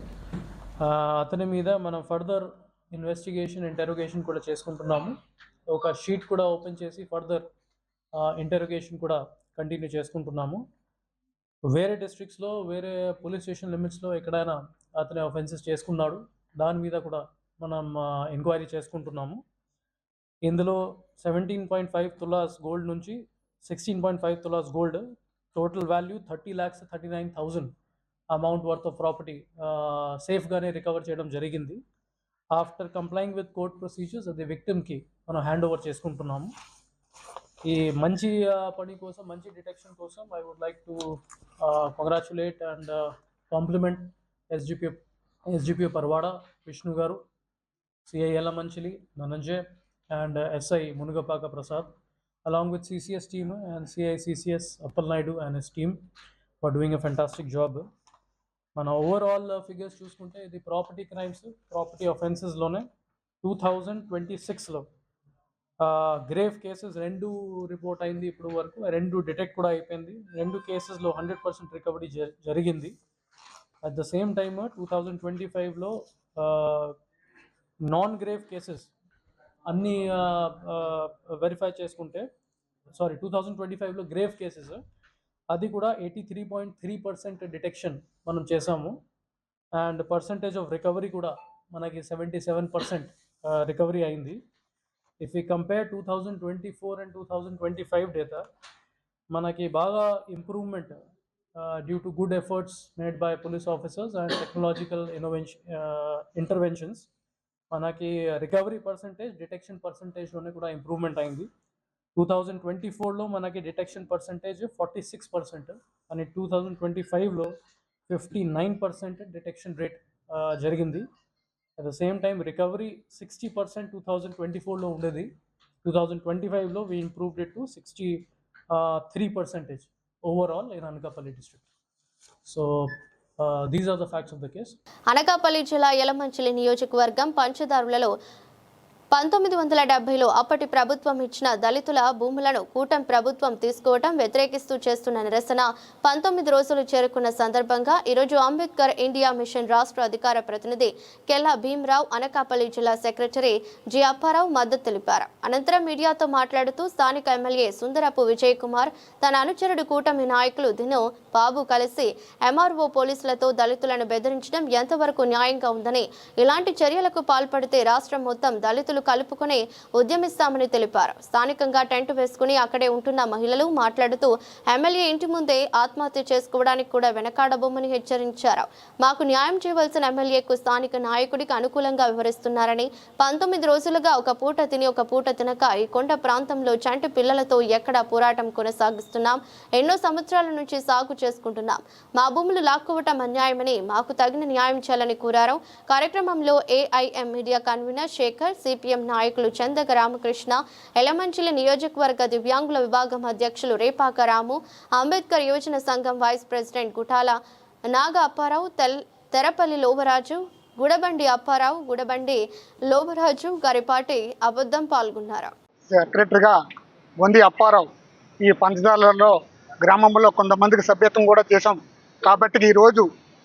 అతని మీద మనం ఫర్దర్ ఇన్వెస్టిగేషన్, ఇంటరోగేషన్ కూడా చేసుకుంటున్నాము. ఒక షీట్ కూడా ఓపెన్ చేసి ఫర్దర్ ఇంటరోగేషన్ కూడా కంటిన్యూ చేసుకుంటున్నాము. వేరే డిస్ట్రిక్ట్స్లో, వేరే పోలీస్ స్టేషన్ లిమిట్స్లో ఎక్కడైనా అతని ఆఫెన్సెస్ చేసుకున్నాడు, దాని మీద కూడా మనం ఎంక్వైరీ చేసుకుంటున్నాము. ఇందులో 17.5 తులాస్ గోల్డ్ నుంచి 16.5 tolas gold, total value 30,39,000 amount worth of property సేఫ్గానే రికవర్ చేయడం జరిగింది. After complying with court procedures అది విక్టిమ్కి మనం హ్యాండ్ ఓవర్ చేసుకుంటున్నాము. ఈ మంచి పని కోసం, మంచి డిటెక్షన్ కోసం I would like to congratulate and compliment SGP Parvada Vishnu garu, CI Yelamanchili Dhananjay and SI Munugapaka Prasad, along with CCS team and CI CCS Appal Naidu and his team for doing a fantastic job. మన overall figures చూసుకుంటే ఇది property crimes, property ఆఫెన్సెస్లోనే 2026లో grave cases 2 report అయింది ఇప్పుడు వరకు, 2 detect కూడా అయిపోయింది. 2 కేసెస్లో 100% రికవరీ జరిగింది. అట్ ద సేమ్ టైమ్ 2025లో నాన్ గ్రేవ్ కేసెస్ అన్నీ వెరిఫై చేసుకుంటే 2025లో గ్రేవ్ కేసెస్ అది కూడా 83.3% డిటెక్షన్ మనం చేసాము. అండ్ పర్సంటేజ్ ఆఫ్ రికవరీ కూడా మనకి 77% రికవరీ అయింది. If you compare 2024 and 2025 data, మనకి బాగా improvement due to good efforts made by police officers and technological interventions. మనకి రికవరీ పర్సంటేజ్, డిటెక్షన్ పర్సంటేజ్లోనే కూడా ఇంప్రూవ్మెంట్ అయింది. 2024లో మనకి డిటెక్షన్ పర్సంటేజ్ 46% అని 2025లో 59% డిటెక్షన్ రేట్ జరిగింది. At the same time recovery 60% 2024లో ఉండేది. 2025లో we improved it to 63% overall in Anakapalli district. So these are the facts of the case. Anakapalli జిల్లా యలమంచిలి నియోజకవర్గం పంచదారులలో 1970లో అప్పటి ప్రభుత్వం ఇచ్చిన దళితుల భూములను కూటమి ప్రభుత్వం తీసుకోవడం వ్యతిరేకిస్తూ చేస్తున్న నిరసన 19 రోజులు చేరుకున్న సందర్భంగా ఈరోజు అంబేద్కర్ ఇండియా మిషన్ రాష్ట్ర అధికార ప్రతినిధి కెల్లా భీమరావు, అనకాపల్లి జిల్లా సెక్రటరీ జి అప్పారావు మద్దతు తెలిపారు. అనంతరం మీడియాతో మాట్లాడుతూ స్థానిక ఎమ్మెల్యే సుందరపు విజయ్ కుమార్, తన అనుచరుడు కూటమి నాయకులు దిను బాబు కలిసి ఎంఆర్ఓ పోలీసులతో దళితులను బెదిరించడం ఎంతవరకు న్యాయంగా ఉందని, ఇలాంటి చర్యలకు పాల్పడితే రాష్ట్రం మొత్తం దళితులు కలుపుకొని ఉద్యమిస్తామని తెలిపారు. స్థానికంగా టెంట్ వేసుకుని అక్కడే ఉంటున్న మహిళలు మాట్లాడుతూ ఎమ్మెల్యే ఇంటి ముందే ఆత్మహత్య చేసుకోవడానికి కూడా వెనకాడబోమని హెచ్చరించారు. మాకు న్యాయం చేయవలసిన ఎమ్మెల్యేకు స్థానిక నాయకుడికి అనుకూలంగా వ్యవహరిస్తున్నారని, 19 రోజులుగా ఒక పూట తిని ఒక పూట తినక ఈ కొండ ప్రాంతంలో చంటి పిల్లలతో ఎక్కడ పోరాటం కొనసాగిస్తున్నాం, ఎన్నో సంవత్సరాల నుంచి సాగు చేసుకుంటున్నాం, మా భూములు లాక్కోవటం అన్యాయమని, మాకు తగిన న్యాయం చేయాలని కోరారు. కార్యక్రమంలో AIM media convener Shekhar, CPM నాయకులు చందక రామకృష్ణ, ఎలమంచిలి నియోజకవర్గ దివ్యాంగుల విభాగం అధ్యక్షులు రేపాక రాము, అంబేద్కర్ యువజన సంఘం వైస్ ప్రెసిడెంట్ గుటాల నాగ అప్పారావు, తెరపల్లి లోబరాజు, గుడబండి అప్పారావు, గుడబండి లోబరాజు, గరిపాటి అబద్ధం పాల్గొన్నారు. సెక్రటరీగా వంది అప్పారావు ఈ పంచదారులలో గ్రామంలో కొంతమందికి సభ్యత్వం కూడా చేశాం. కాబట్టి ఈరోజు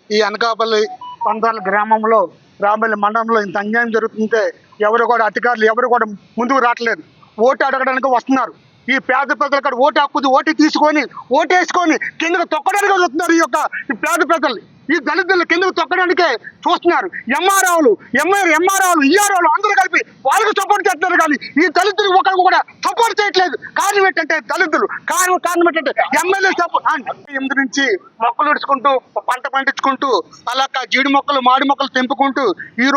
ఈ అనకాపల్లి పంచదారుల గ్రామంలో, రామల్లి మండలంలో ఇంత అన్యాయం జరుగుతుంటే ఎవరు కూడా అధికారులు ఎవరు కూడా ముందుకు రావట్లేదు. ఓటు అడగడానికి వస్తున్నారు. ఈ పేద ప్రజలు ఇక్కడ ఓటు హక్కు ఓటు తీసుకొని ఓటేసుకొని కిందకు తొక్కడానికి వస్తున్నారు. ఈ పేద ప్రజలు, ఈ దళితులు కిందకు తొక్కడానికే చూస్తున్నారు. ఎంఆర్ఓలు ఈఆర్ఓలు అందరూ కలిపి వాళ్ళకు సపోర్ట్ చేస్తున్నారు. కానీ ఈ దళితులు ఒకరికి కూడా సపోర్ట్ చేయట్లేదు. కారణం ఏంటంటే దళితులు, కారణం ఏంటంటే ఎమ్మెల్యే సపోర్ట్. 8 నుంచి మొక్కలు ఇడుచుకుంటూ పంట పండించుకుంటూ అలా జీడి మొక్కలు మాడి మొక్కలు తెంపుకుంటూ ఈ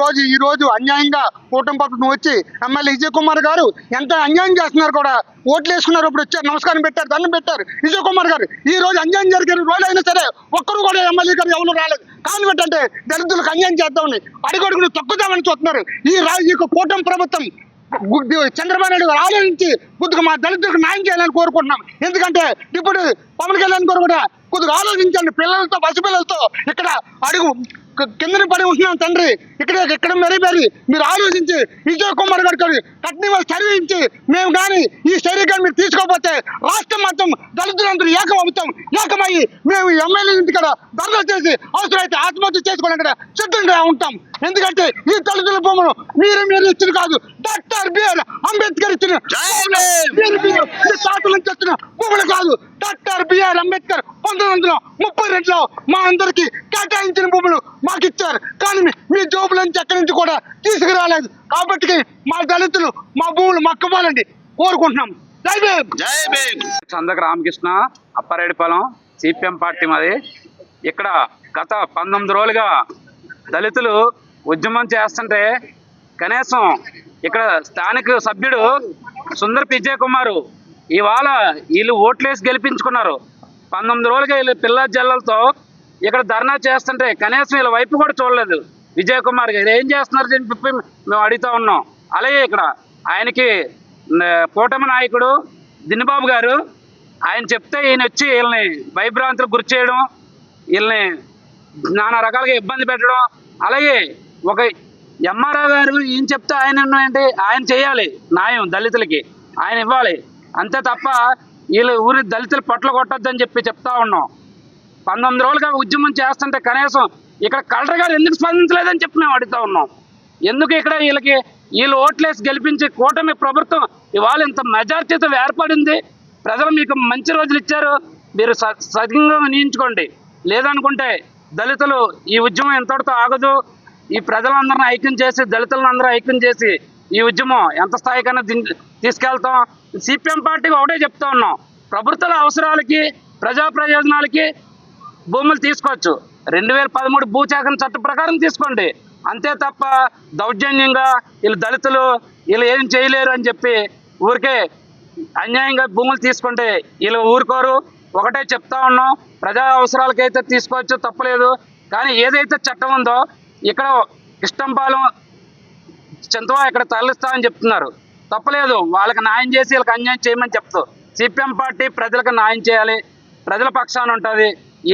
రోజు అన్యాయంగా కూటమి ప్రభుత్వం వచ్చి ఎమ్మెల్యే విజయ్ కుమార్ గారు ఎంత అన్యాయం చేస్తున్నారు కూడా. ఓట్లు వేసుకున్నారు, ఇప్పుడు వచ్చారు, నమస్కారం పెట్టారు, దండం పెట్టారు. విజయ్ కుమార్ గారు ఈ రోజు అన్యాయం జరిగిన రోజు అయినా సరే ఒక్కరు కూడా ఎమ్మెల్యే గారు ఎవరు రాలేదు. కారణం ఏంటంటే దళితులకు అన్యాయం చేద్దామని అడుగడుగును తొక్కుదామని చూస్తున్నారు. ఈ కూటమి ప్రభుత్వం చంద్రబాబు నాయుడు గారు ఆలోచించి కొద్దిగా మా దళితులకు న్యాయం చేయాలని కోరుకుంటున్నాం. ఎందుకంటే ఇప్పుడు పవన్ కళ్యాణ్ గారు కూడా కొద్దిగా ఆలోచించండి. పిల్లలతో పసిపిల్లలతో ఇక్కడ అడుగు కిందని పడి ఉంటున్నాం తండ్రి, ఇక్కడ మెరీ మీరు ఆలోచించి విజయ్ కుమార్ గారు కట్నివాళ్ళు చదివించి మేము కానీ ఈ శరీరాన్ని మీరు తీసుకోకపోతే రాష్ట్రం మొత్తం దళితులందరూ ఏకమయ్యి మేము ఎమ్మెల్యే ఇంటికాడ ధర్నా చేసి అవసరమైతే ఆత్మహత్య చేసుకోవడానికి సిద్ధంగా ఉంటాం. ఎందుకంటే ఈ దళితుల భూములు మీరు ఇచ్చిన కాదు, డాక్టర్ బిఆర్ అంబేద్కర్ ఇచ్చిన తాతల నుంచి వచ్చిన భూములు కాదు. డాక్టర్ బిఆర్ అంబేద్కర్ 1932లో మా అందరికి కేటాయించిన భూములు మాకు ఇచ్చారు. కానీ మీ జోబుల నుంచి ఎక్కడి నుంచి కూడా తీసుకురాలేదు. కాబట్టి మా దళితులు మా భూములు మక్కవాలండి కోరుకుంటున్నాం. జై భీమ్. చందక రామకృష్ణ, అప్పారెడ్డిపాలెం, సిపిఎం పార్టీ మాది. ఇక్కడ గత 19 రోజులుగా దళితులు ఉద్యమం చేస్తుంటే కనీసం ఇక్కడ స్థానిక సభ్యుడు సుందరపు విజయ్ కుమారు ఇవాళ వీళ్ళు ఓట్లేసి గెలిపించుకున్నారు. 19 రోజులుగా వీళ్ళు పిల్ల జల్లలతో ఇక్కడ ధర్నా చేస్తుంటే కనీసం వీళ్ళ వైపు కూడా చూడలేదు విజయ్ కుమార్ గారు. ఏం చేస్తున్నారు అని చెప్పి మేము అడుగుతా ఉన్నాం. అలాగే ఇక్కడ ఆయనకి కూటమి నాయకుడు దినబాబు గారు ఆయన చెప్తే ఈయన వచ్చి వీళ్ళని భయభ్రాంతులకు గురి చేయడం, వీళ్ళని నానా రకాలుగా ఇబ్బంది పెట్టడం. అలాగే ఒక ఎంఆర్ఓ గారు ఏం చెప్తే ఆయన ఏంటి, ఆయన చేయాలి న్యాయం దళితులకి, ఆయన ఇవ్వాలి అంతే తప్ప వీళ్ళు ఊరి దళితులు పొట్టలు కొట్టొద్దని చెప్తా ఉన్నాం. 19 రోజులుగా ఉద్యమం చేస్తుంటే కనీసం ఇక్కడ కలెక్టర్ గారు ఎందుకు స్పందించలేదని చెప్పి మేము అడుగుతా ఉన్నాం. ఎందుకు ఇక్కడ వీళ్ళు ఓట్లేసి గెలిపించి కూటమి ప్రభుత్వం ఇవాళ ఇంత మెజార్టీతో ఏర్పడింది. ప్రజలు మీకు మంచి రోజులు ఇచ్చారు, మీరు సరిగ్గా వినియోగించుకోండి. లేదనుకుంటే దళితులు ఈ ఉద్యమం ఎంతటితో ఆగదు. ఈ ప్రజలందరినీ ఐక్యం చేసి, దళితులందరూ ఐక్యం చేసి ఈ ఉద్యమం ఎంత స్థాయికైనా తీసుకెళ్తాం. సిపిఎం పార్టీకి ఒకటే చెప్తా ఉన్నాం, ప్రభుత్వాల అవసరాలకి ప్రజా ప్రయోజనాలకి భూములు తీసుకోవచ్చు. 2013 భూసేకరణ చట్ట ప్రకారం తీసుకోండి, అంతే తప్ప దౌర్జన్యంగా వీళ్ళు దళితులు వీళ్ళు ఏం చేయలేరు అని చెప్పి ఊరికే అన్యాయంగా భూములు తీసుకుంటే వీళ్ళు ఊరుకోరు. ఒకటే చెప్తా ఉన్నాం, ప్రజా అవసరాలకైతే తీసుకోవచ్చు, తప్పలేదు. కానీ ఏదైతే చట్టం ఉందో ఇక్కడ ఇష్టంపాలెం చింతవా ఇక్కడ తరలిస్తామని చెప్తున్నారు, తప్పలేదు. వాళ్ళకి న్యాయం చేసి వీళ్ళకి అన్యాయం చేయమని చెప్తూ సిపిఎం పార్టీ ప్రజలకు న్యాయం చేయాలి, ప్రజల పక్షాన ఉంటుంది.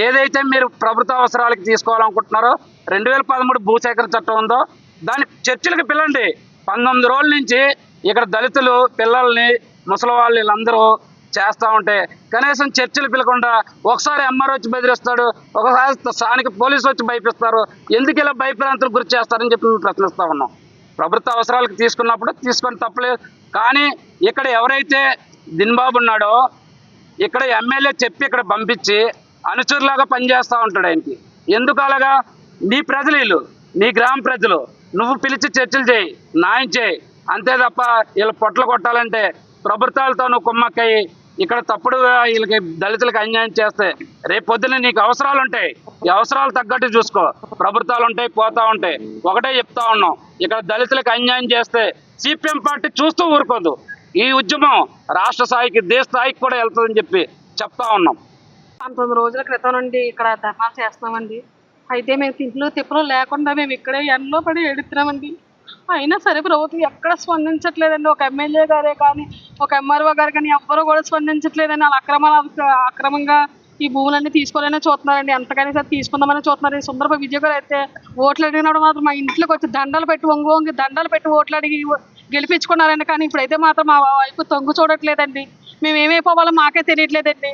ఏదైతే మీరు ప్రభుత్వ అవసరాలకి తీసుకోవాలనుకుంటున్నారో 2013 భూసేకరణ చట్టం ఉందో దాన్ని చర్చలకు పిల్లండి. 19 రోజుల నుంచి ఇక్కడ దళితులు పిల్లల్ని ముసలి వాళ్ళు వీళ్ళందరూ చేస్తూ ఉంటే కనీసం చర్చలు పిలకుండా ఒకసారి ఎంఆర్ వచ్చి బెదిరిస్తాడు, ఒకసారి స్థానిక పోలీసు వచ్చి భయపిస్తారు. ఎందుకు ఇలా భయప్రాంతులకు గురి చేస్తారని చెప్పి మేము ప్రశ్నిస్తూ ఉన్నాం. ప్రభుత్వ అవసరాలకు తీసుకున్నప్పుడు తీసుకొని తప్పలేదు. కానీ ఇక్కడ ఎవరైతే దిన్బాబు ఉన్నాడో ఇక్కడ ఎమ్మెల్యే చెప్పి ఇక్కడ పంపించి అనుచరులాగా పనిచేస్తూ ఉంటాడు ఆయనకి. ఎందుకు అలాగా? నీ ప్రజలు వీళ్ళు, నీ గ్రామ ప్రజలు, నువ్వు పిలిచి చర్చలు చేయి, న్యాయం చేయి, అంతే తప్ప వీళ్ళు పొట్టలు కొట్టాలంటే ప్రభుత్వాలతో నువ్వు కుమ్మక్కయ్యి ఇక్కడ తప్పుడుగా వీళ్ళకి దళితులకు అన్యాయం చేస్తే రేపు పొద్దున్న నీకు అవసరాలు ఉంటాయి, ఈ అవసరాలు తగ్గట్టు చూసుకో. ప్రభుత్వాలు ఉంటాయి, పోతా ఉంటాయి. ఒకటే చెప్తా ఉన్నాం, ఇక్కడ దళితులకు అన్యాయం చేస్తే సిపిఎం పార్టీ చూస్తూ ఊరుకోదు. ఈ ఉద్యమం రాష్ట్ర స్థాయికి దేశ స్థాయికి కూడా వెళ్తుందని చెప్పి చెప్తా ఉన్నాం. 19 రోజుల క్రితం నుండి ఇక్కడ ధర్నాలు చేస్తున్నామండి. అయితే మేము తిప్పులు లేకుండా మేము ఇక్కడే ఎండలో పడి ఏడుతున్నామండి. అయినా సరే ప్రభుత్వం ఎక్కడ స్పందించట్లేదండి. ఒక ఎమ్మెల్యే గారే కానీ ఒక ఎంఆర్ఓ గారు కానీ ఎవ్వరూ కూడా స్పందించట్లేదండి. వాళ్ళు అక్రమంగా ఈ భూములన్నీ తీసుకోవాలనే చూస్తున్నారండి. ఎంతకైనా సరే తీసుకుందామని చూస్తున్నారు. సుందరబాబు విజయ్ గారు అయితే ఓట్లు అడిగినప్పుడు మాత్రం మా ఇంట్లోకి వచ్చి దండాలు పెట్టి వంగి దండాలు పెట్టి ఓట్లు అడిగి గెలిపించుకున్నారండి. కానీ ఇప్పుడైతే మాత్రం మా వైపు తొంగు చూడట్లేదండి. మేము ఏమైపోవాలో మాకే తెలియట్లేదండి.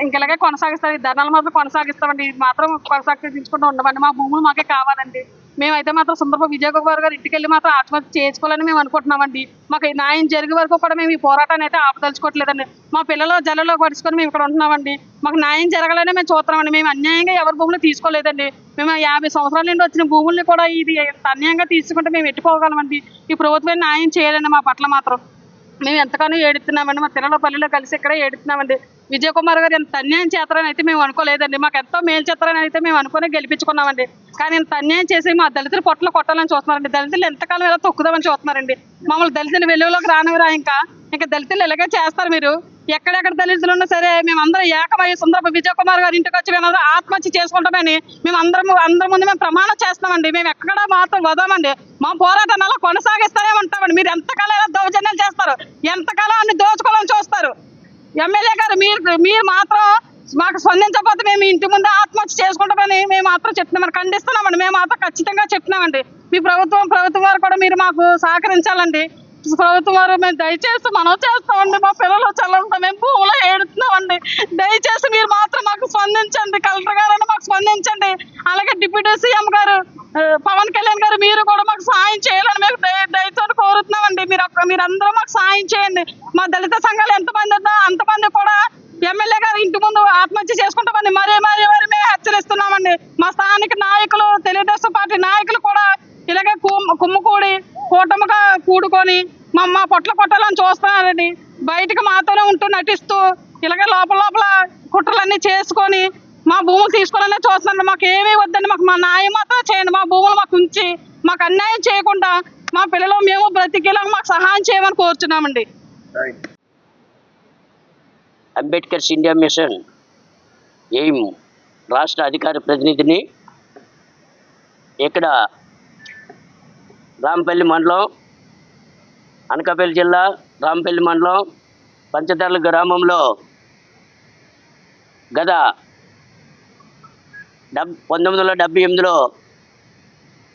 ఇంకెలాగే కొనసాగిస్తారు, ఈ ధర్నాలు మాత్రం కొనసాగిస్తామండి. ఇది మాత్రం కొనసాగించుకుంటూ ఉండమండి. మా భూములు మాకే కావాలండి. మేమైతే మాత్రం సుందరబాబు విజయ్ గారు ఇంటికి వెళ్ళి మాత్రం ఆత్మహత్య చేసుకోవాలని మేము అనుకుంటున్నామండి. మాకు న్యాయం జరిగే వరకు కూడా మేము ఈ పోరాటాన్ని అయితే ఆపదలుచుకోవట్లేదండి. మా పిల్లలు జల్లలో పడుచుకొని మేము ఇక్కడ ఉంటున్నామండి. మాకు న్యాయం జరగాలని మేము చూస్తున్నామండి. మేము అన్యాయంగా ఎవరి భూములు తీసుకోలేదండి. మేము 50 సంవత్సరాల నుండి వచ్చిన భూముల్ని కూడా ఇది అన్యాయంగా తీసుకుంటే మేము ఎట్టుకోగలమండి. ఈ ప్రభుత్వం న్యాయం చేయాలండి మా పట్ల మాత్రం. మేము ఎంతగానో ఏడుతున్నామండి. మా తిరుమల పల్లిలో కలిసి ఇక్కడే ఏడుతున్నామండి. విజయ్ కుమార్ గారు ఎంత అన్యాయం చేస్తారని అయితే మేము అనుకోలేదండి. మాకు ఎంతో మేలు చేస్తారని అయితే మేము అనుకుని గెలిపించుకున్నామండి. కానీ ఇంత అన్యాయం చేసి మా దళితులు పొట్టలు కొట్టాలని చూస్తున్నారండి. దళితులు ఎంతకాలం ఎలా తొక్కుదామని చూస్తున్నారండి. మమ్మల్ని దళితులు వెలుగులోకి రానివరా? ఇంకా దళితులు ఇలాగే చేస్తారు. మీరు ఎక్కడెక్కడ దళితులు ఉన్నా సరే మేమందరం ఏకమయ్యి సుందరబాబు విజయ్ కుమార్ గారి ఇంటికి వచ్చి మేము ఆత్మహత్య చేసుకుంటామని మేము అందరి ముందు మేము ప్రమాణం చేస్తామండి. మేము ఎక్కడ మాత్రం వదామండి. మా పోరాటాన్ని అలా కొనసాగిస్తూనే ఉంటామండి. మీరు ఎంతకాలం ఎలా దౌర్జన్యాలు చేస్తారు, ఎంతకాలం అన్ని దోచుకోవాలని చూస్తారు. ఎమ్మెల్యే గారు మీరు మాత్రం మాకు స్పందించకపోతే మేము ఇంటి ముందు ఆత్మహత్య చేసుకుంటామని మేము మాత్రం చెప్తున్నామని ఖండిస్తున్నామండి. మేము మాత్రం ఖచ్చితంగా చెప్తున్నామండి. మీ ప్రభుత్వం వారు కూడా మీరు మాకు సహకరించాలండి. ప్రభుత్వం వారు మేము దయచేసి మనం చేస్తామండి. మా పిల్లలు చల్లంతా మేము భూములో ఏడుతున్నామండి. దయచేసి మీరు మాత్రం మాకు స్పందించండి. కలెక్టర్ గారు మాకు స్పందించండి. అలాగే డిప్యూటీ సీఎం గారు పవన్ కళ్యాణ్ గారు మీరు కూడా మాకు సహాయం చేయాలని మేము దయతో కోరుతున్నామండి. మీరందరూ మాకు సహాయం చేయండి. మా దళిత సంఘాలు ఎంతమంది ఉందో అంతమంది కూడా ఎమ్మెల్యే గారు ఇంటి ముందు ఆత్మహత్య చేసుకుంటామని మరీ మేము హెచ్చరిస్తున్నామండి. మా స్థానిక నాయకులు, తెలుగుదేశం పార్టీ నాయకులు కూడా ఇలాగే కుమ్ముకూడి కూటమిగా కూడుకొని మా పొట్ల కొట్టాలని చూస్తున్నారండి. బయటకు మాతోనే ఉంటూ నటిస్తూ ఇలాగే లోపల కుట్రలన్నీ చేసుకొని మా భూములు తీసుకోవాలనే చూస్తున్నారండి. మాకు ఏమీ వద్దండి. మాకు మా న్యాయం మాత్రం చేయండి. మా భూములు మాకు ఉంచి మాకు అన్యాయం చేయకుండా మా పిల్లలు మేము బ్రతికేలా మాకు సహాయం చేయమని కోరుచున్నామండి. అంబేద్కర్స్ ఇండియా మిషన్ ఎయిమ్ రాష్ట్ర అధికార ప్రతినిధిని. ఇక్కడ రాంపల్లి మండలం, అనకాపల్లి జిల్లా రాంపల్లి మండలం పంచదర్ల గ్రామంలో గత 1978లో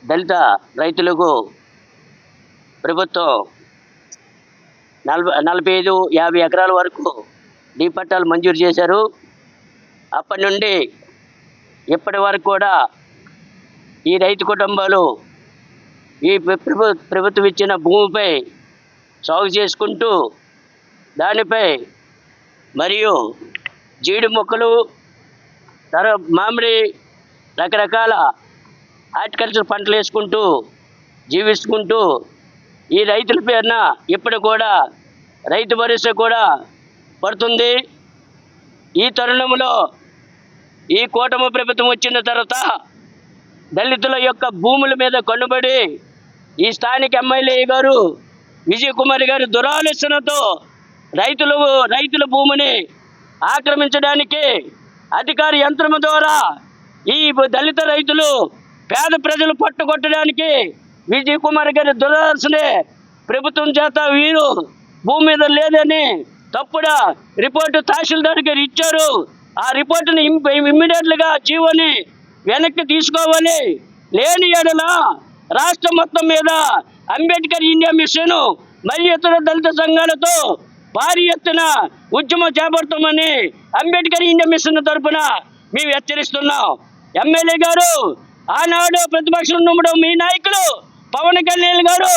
దళిత రైతులకు ప్రభుత్వం 45-50 ఎకరాల వరకు డీ పట్టాలు మంజూరు చేశారు. అప్పటి నుండి ఇప్పటి వరకు కూడా ఈ రైతు కుటుంబాలు ఈ ప్రభుత్వం ఇచ్చిన భూమిపై సాగు చేసుకుంటూ దానిపై మరియు జీడి మొక్కలు మామిడి రకరకాల హార్టికల్చర్ పంటలు వేసుకుంటూ జీవించుకుంటూ ఈ రైతుల పేరున ఇప్పుడు కూడా రైతు భరోసా కూడా పడుతుంది. ఈ తరుణంలో ఈ కూటమి ప్రభుత్వం వచ్చిన తర్వాత దళితుల యొక్క భూముల మీద కన్నుబడి ఈ స్థానిక ఎమ్మెల్యే గారు విజయ్ కుమార్ గారి దురాలోచనతో రైతుల భూమిని ఆక్రమించడానికి అధికార యంత్రం ద్వారా ఈ దళిత రైతులు పేద ప్రజలు పట్టుకొట్టడానికి విజయ్ కుమార్ గారి దురాలోచనే ప్రభుత్వం చేత వీరు భూమి మీద లేదని తప్పుడు రిపోర్టు తహసీల్దార్ గారు ఇచ్చారు. ఆ రిపోర్టుని ఇమ్మీడియట్లుగా జీవోని వెనక్కి తీసుకోవాలి. లేని ఎడల రాష్ట్రం మొత్తం మీద అంబేద్కర్ ఇండియా మిషన్ మరియు ఇతర దళిత సంఘాలతో భారీ ఎత్తున ఉద్యమం చేపడతామని అంబేద్కర్ ఇండియా మిషన్ తరఫున మేము హెచ్చరిస్తున్నాం. ఎమ్మెల్యే గారు ఆనాడు ప్రతిపక్షం ఉన్నప్పుడు మీ నాయకులు పవన్ కళ్యాణ్ గారు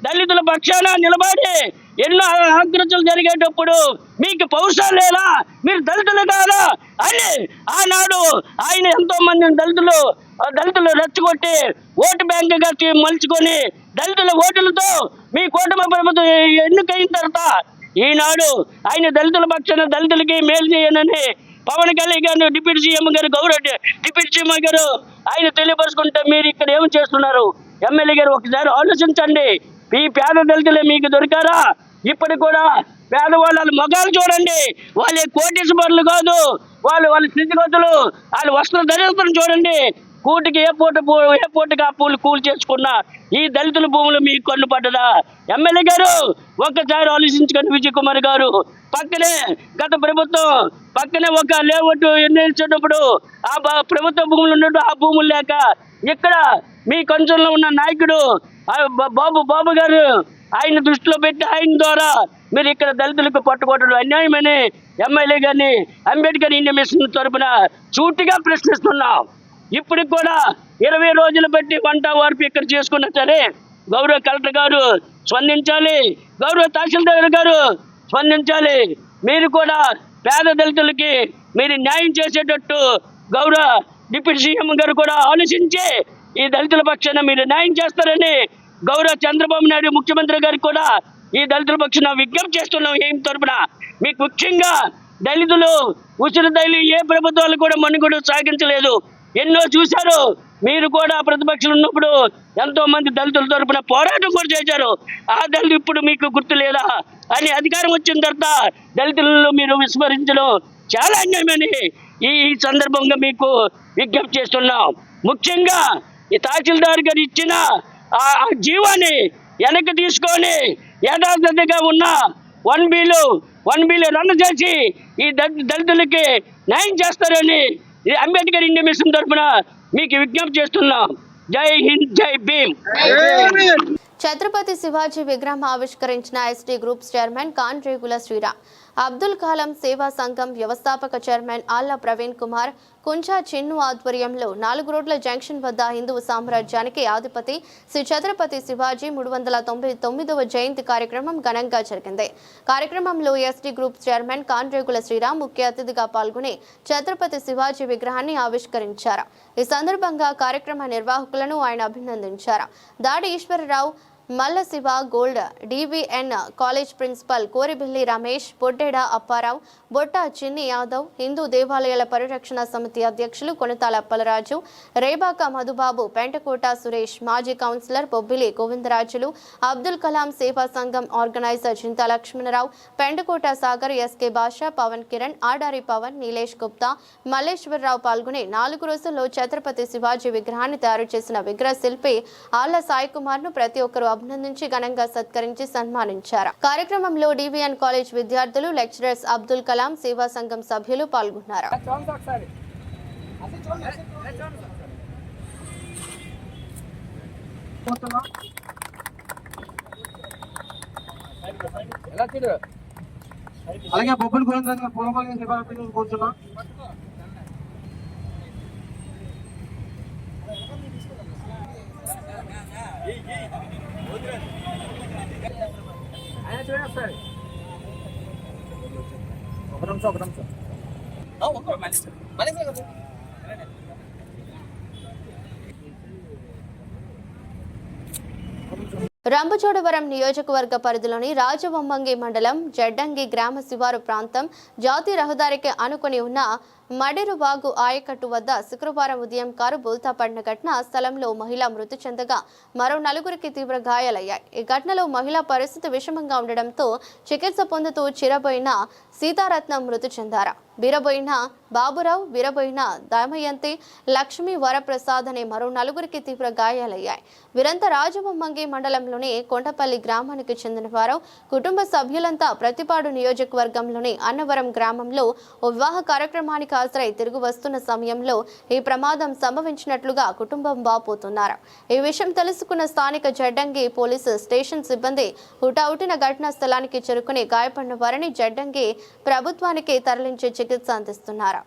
దళితుల పక్షాన నిలబడి ఎన్నో ఆగ్రహాలు జరిగేటప్పుడు మీకు పౌరుషాలు లేదా, మీరు దళితులు కాదా అని ఆనాడు ఆయన ఎంతో మంది దళితులు రెచ్చగొట్టి ఓటు బ్యాంకుగా మలుచుకొని దళితుల ఓటులతో మీ కూటమి ప్రభుత్వం ఎన్నికైన తర్వాత ఈనాడు ఆయన దళితుల పక్షాన దళితులకి మేలు చేయనని పవన్ కళ్యాణ్ గారు డిప్యూటీ సీఎం గారు డిప్యూటీ సీఎం గారు ఆయన తెలియపరుచుకుంటే మీరు ఇక్కడ ఏం చేస్తున్నారు? ఎమ్మెల్యే గారు ఒకసారి ఆలోచించండి. ఈ పేద దళితులే మీకు దొరికారా? ఇప్పుడు కూడా పేదవాళ్ళ మొగాలు చూడండి, వాళ్ళ కోటీశ్వరులు కాదు, వాళ్ళ స్థితిగతులు, వాళ్ళ వస్త్ర ధరిత్రం చూడండి. కూటికి ఏ పూటకి ఆ పూలు కూలి చేసుకున్న ఈ దళితుల భూములు మీకు కన్ను పడ్డదా? ఎమ్మెల్యే గారు ఒక్కసారి ఆలోచించుకొని విజయ్ కుమార్ గారు పక్కనే గత ప్రభుత్వం పక్కనే ఒక లేఅవుట్ నిర్ణయించేటప్పుడు ఆ ప్రభుత్వ భూములు ఉన్నట్టు ఆ భూములు లేక ఇక్కడ మీ కొంచెంలో ఉన్న నాయకుడు బాబు గారు ఆయన దృష్టిలో పెట్టి ఆయన ద్వారా మీరు ఇక్కడ దళితులకు పట్టుకోవడం అన్యాయమని ఎమ్మెల్యే గారిని అంబేద్కర్ ఇండియా మిషన్ తరఫున సూటిగా ప్రశ్నిస్తున్నాం. ఇప్పటికి కూడా 20 రోజులు బట్టి వంట వార్పు ఇక్కడ చేసుకున్నా సరే గౌరవ కలెక్టర్ గారు స్పందించాలి, గౌరవ తహసీల్దార్ గారు స్పందించాలి. మీరు కూడా పేద దళితులకి మీరు న్యాయం చేసేటట్టు గౌరవ డిప్యూటీ సీఎం గారు కూడా ఆలోచించి ఈ దళితుల పక్షాన మీరు న్యాయం చేస్తారని గౌరవ చంద్రబాబు నాయుడు ముఖ్యమంత్రి గారికి కూడా ఈ దళితుల పక్షాన విజ్ఞప్తి చేస్తున్నాం. ఏం తరపున మీకు ముఖ్యంగా దళితులు ఉచిత దళి ఏ ప్రభుత్వాలు కూడా మనుగడ సాగించలేదు, ఎన్నో చూశారు. మీరు కూడా ప్రతిపక్షాలు ఉన్నప్పుడు ఎంతో మంది దళితుల తరపున పోరాటం కూడా చేశారు. ఆ దళితులు ఇప్పుడు మీకు గుర్తు లేదా అని అధికారం వచ్చిన తర్వాత దళితులను మీరు విస్మరించడం చాలా అన్యాయమని ఈ సందర్భంగా మీకు విజ్ఞప్తి చేస్తున్నాం. ముఖ్యంగా ఈ తహసీల్దార్ గారు ఇచ్చిన ఆ జీవాన్ని వెనక్కి తీసుకొని యథాతథంగా ఉన్న 1B రన్ చేసి ఈ దళితులకి న్యాయం చేస్తారని అంబేద్కర్ ఇండియా మిషన్ తరఫున మీకు విజ్ఞప్తి చేస్తున్నాం. జై హింద్, జై భీమ్. ఛత్రపతి శివాజీ విగ్రహం ఆవిష్కరించిన ST groups chairman Kandregula Sriram. Abdul Kalam Seva Sangham వ్యవస్థాపక చైర్మన్ ఆళ్ల ప్రవీణ్ కుమార్ కుంచా చిన్ను ఆధ్వర్యంలో 4 రోడ్ల జంక్షన్ వద్ద హిందూ సామ్రాజ్యానికి ఆధిపతి శ్రీ ఛత్రపతి శివాజీ 399వ జయంతి కార్యక్రమం ఘనంగా జరిగింది. కార్యక్రమంలో ST group chairman Kandregula Sriram ముఖ్య అతిథిగా పాల్గొని ఛత్రపతి శివాజీ విగ్రహాన్ని ఆవిష్కరించారు. ఈ సందర్భంగా కార్యక్రమ నిర్వాహకులను ఆయన అభినందించారు. దాడి ఈశ్వరరావు, మల్ల Shiva gold, DVN college principal Koribilli Ramesh, బొడ్డెడ Apparao, Botta చిన్ని యాదవ్, హిందూ దేవాలయాల పరిరక్షణ సమితి అధ్యక్షులు కొనతాల అప్పలరాజు, రేబాక మధుబాబు, పెంటకోట సురేష్, మాజీ కౌన్సిలర్ బొబ్బిలి గోవిందరాజులు, అబ్దుల్ కలాం సేవా సంఘం ఆర్గనైజర్ చింతా లక్ష్మణరావు, పెంటకోట సాగర్, ఎస్కే బాషా, పవన్ కిరణ్, ఆడారి పవన్, నీలేష్ గుప్తా, మల్లేశ్వరరావు పాల్గొని 4 రోజుల్లో ఛత్రపతి శివాజీ విగ్రహాన్ని తయారు చేసిన విగ్రహ శిల్పి ఆళ్ల సాయి కుమార్ ను ప్రతి ఒక్కరూ అభినందించి ఘనంగా సత్కరించి సన్మానించారు. కార్యక్రమంలో డివిఎన్ కాలేజ్ విద్యార్థులు, లెక్చరర్స్, అబ్దుల్ కలాం సేవా సంఘం సభ్యులు పాల్గొన్నారు. అలాగే బొబ్బులు గురించి పూలపాలెం కూర్చున్నాం. రంపచోడవరం నియోజకవర్గ పరిధిలోని రాజవొమ్మంగి మండలం జడ్డంగి గ్రామ శివారు ప్రాంతం జాతీయ రహదారికి ఆనుకొని ఉన్న మడిరువాగు ఆయకట్టు వద్ద శుక్రవారం ఉదయం కారు బోల్తా పడిన ఘటన స్థలంలో మహిళ మృతి చెందగా మరో 4గురికి తీవ్ర గాయాలయ్యాయి. ఈ ఘటనలో మహిళ పరిస్థితి విషమంగా ఉండడంతో చికిత్స పొందుతూ చిరబోయిన సీతారత్నం మృతి చెందారు. వీరబోయిన బాబురావు, వీరబోయిన దమయంతి, లక్ష్మీ వరప్రసాద్ అనే మరో 4గురికి తీవ్ర గాయాలయ్యాయి. వీరంతా రాజవొమ్మంగి మండలంలోని కొండపల్లి గ్రామానికి చెందిన వారు. కుటుంబ సభ్యులంతా ప్రతిపాడు నియోజకవర్గంలోని అన్నవరం గ్రామంలో ఓ వివాహ కార్యక్రమానికి హాజరై తిరిగి వస్తున్న సమయంలో ఈ ప్రమాదం సంభవించినట్లుగా కుటుంబం వాపోతున్నారు. ఈ విషయం తెలుసుకున్న స్థానిక జడ్డంగి పోలీసు స్టేషన్ సిబ్బంది హుటాహుటిన ఘటనా స్థలానికి చేరుకుని గాయపడిన వారిని జడ్డంగి ప్రభుత్వానికి తరలించి చికిత్స అందిస్తున్నారు.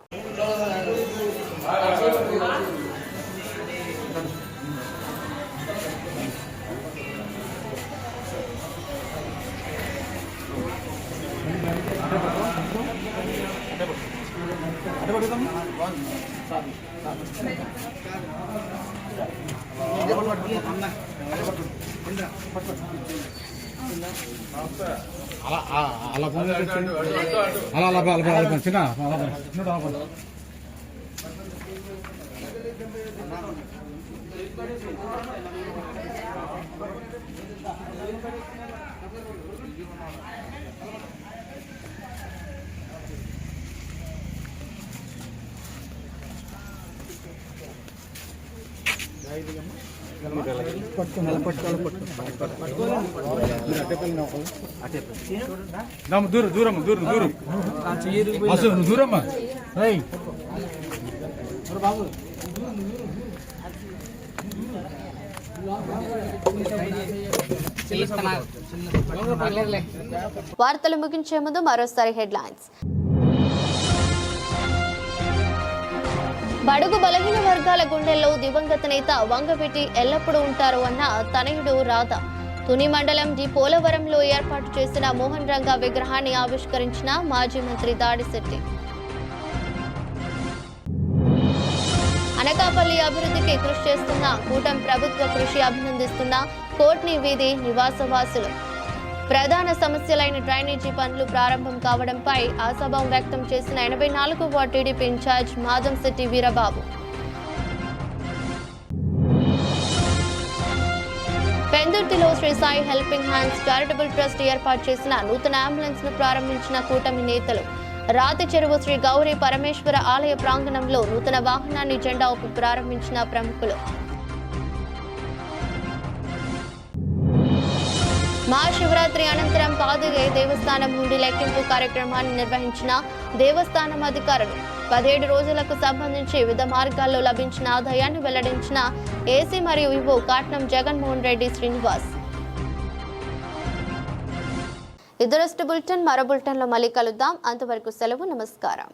వార్తలు ముగించే ముందు మరోసారి హెడ్లైన్స్. బడుగు బలహీన వర్గాల గుండెల్లో దివంగత నేత వంగవీటి ఎల్లప్పుడూ ఉంటారు అన్న తనయుడు రాధ. తుని మండలం డి పోలవరంలో ఏర్పాటు చేసిన మోహన్ రంగా విగ్రహాన్ని ఆవిష్కరించిన మాజీ మంత్రి దాడిశెట్టి. అనకాపల్లి అభివృద్ధికి కృషి చేస్తున్న కూటమి ప్రభుత్వ కృషి అభినందిస్తున్న కోట్ని వీధి నివాసవాసులు. ప్రధాన సమస్యలైన డ్రైనేజీ పనులు ప్రారంభం కావడంపై ఆశాభావం వ్యక్తం చేసిన 84వ ward TDP in-charge Madamsetti Veerababu. పెందుర్తిలో Sri Sai helping hands charitable trust ఏర్పాటు చేసిన నూతన అంబులెన్స్ ను ప్రారంభించిన కూటమి నేతలు. రాతి చెరువు శ్రీ గౌరీ పరమేశ్వర ఆలయ ప్రాంగణంలో నూతన వాహనాన్ని జెండా ఊపి ప్రారంభించిన ప్రముఖులు. మహాశివరాత్రి అనంతరం పాదుగై దేవస్థానం నుండి లెక్కింపు కార్యక్రమాన్ని నిర్వహించిన దేవస్థానం అధికారులు. 17 రోజులకు సంబంధించి వివిధ మార్గాల్లో లభించిన ఆదాయాన్ని వెల్లడించిన ఏసీ మరియు ఈవో కాట్నం జగన్మోహన్ రెడ్డి శ్రీనివాస్. ఇదరస్ట్ బులెటిన్. మరో బులెటిన్లో మళ్ళీ కలుద్దాం. అంతవరకు సెలవు. నమస్కారం.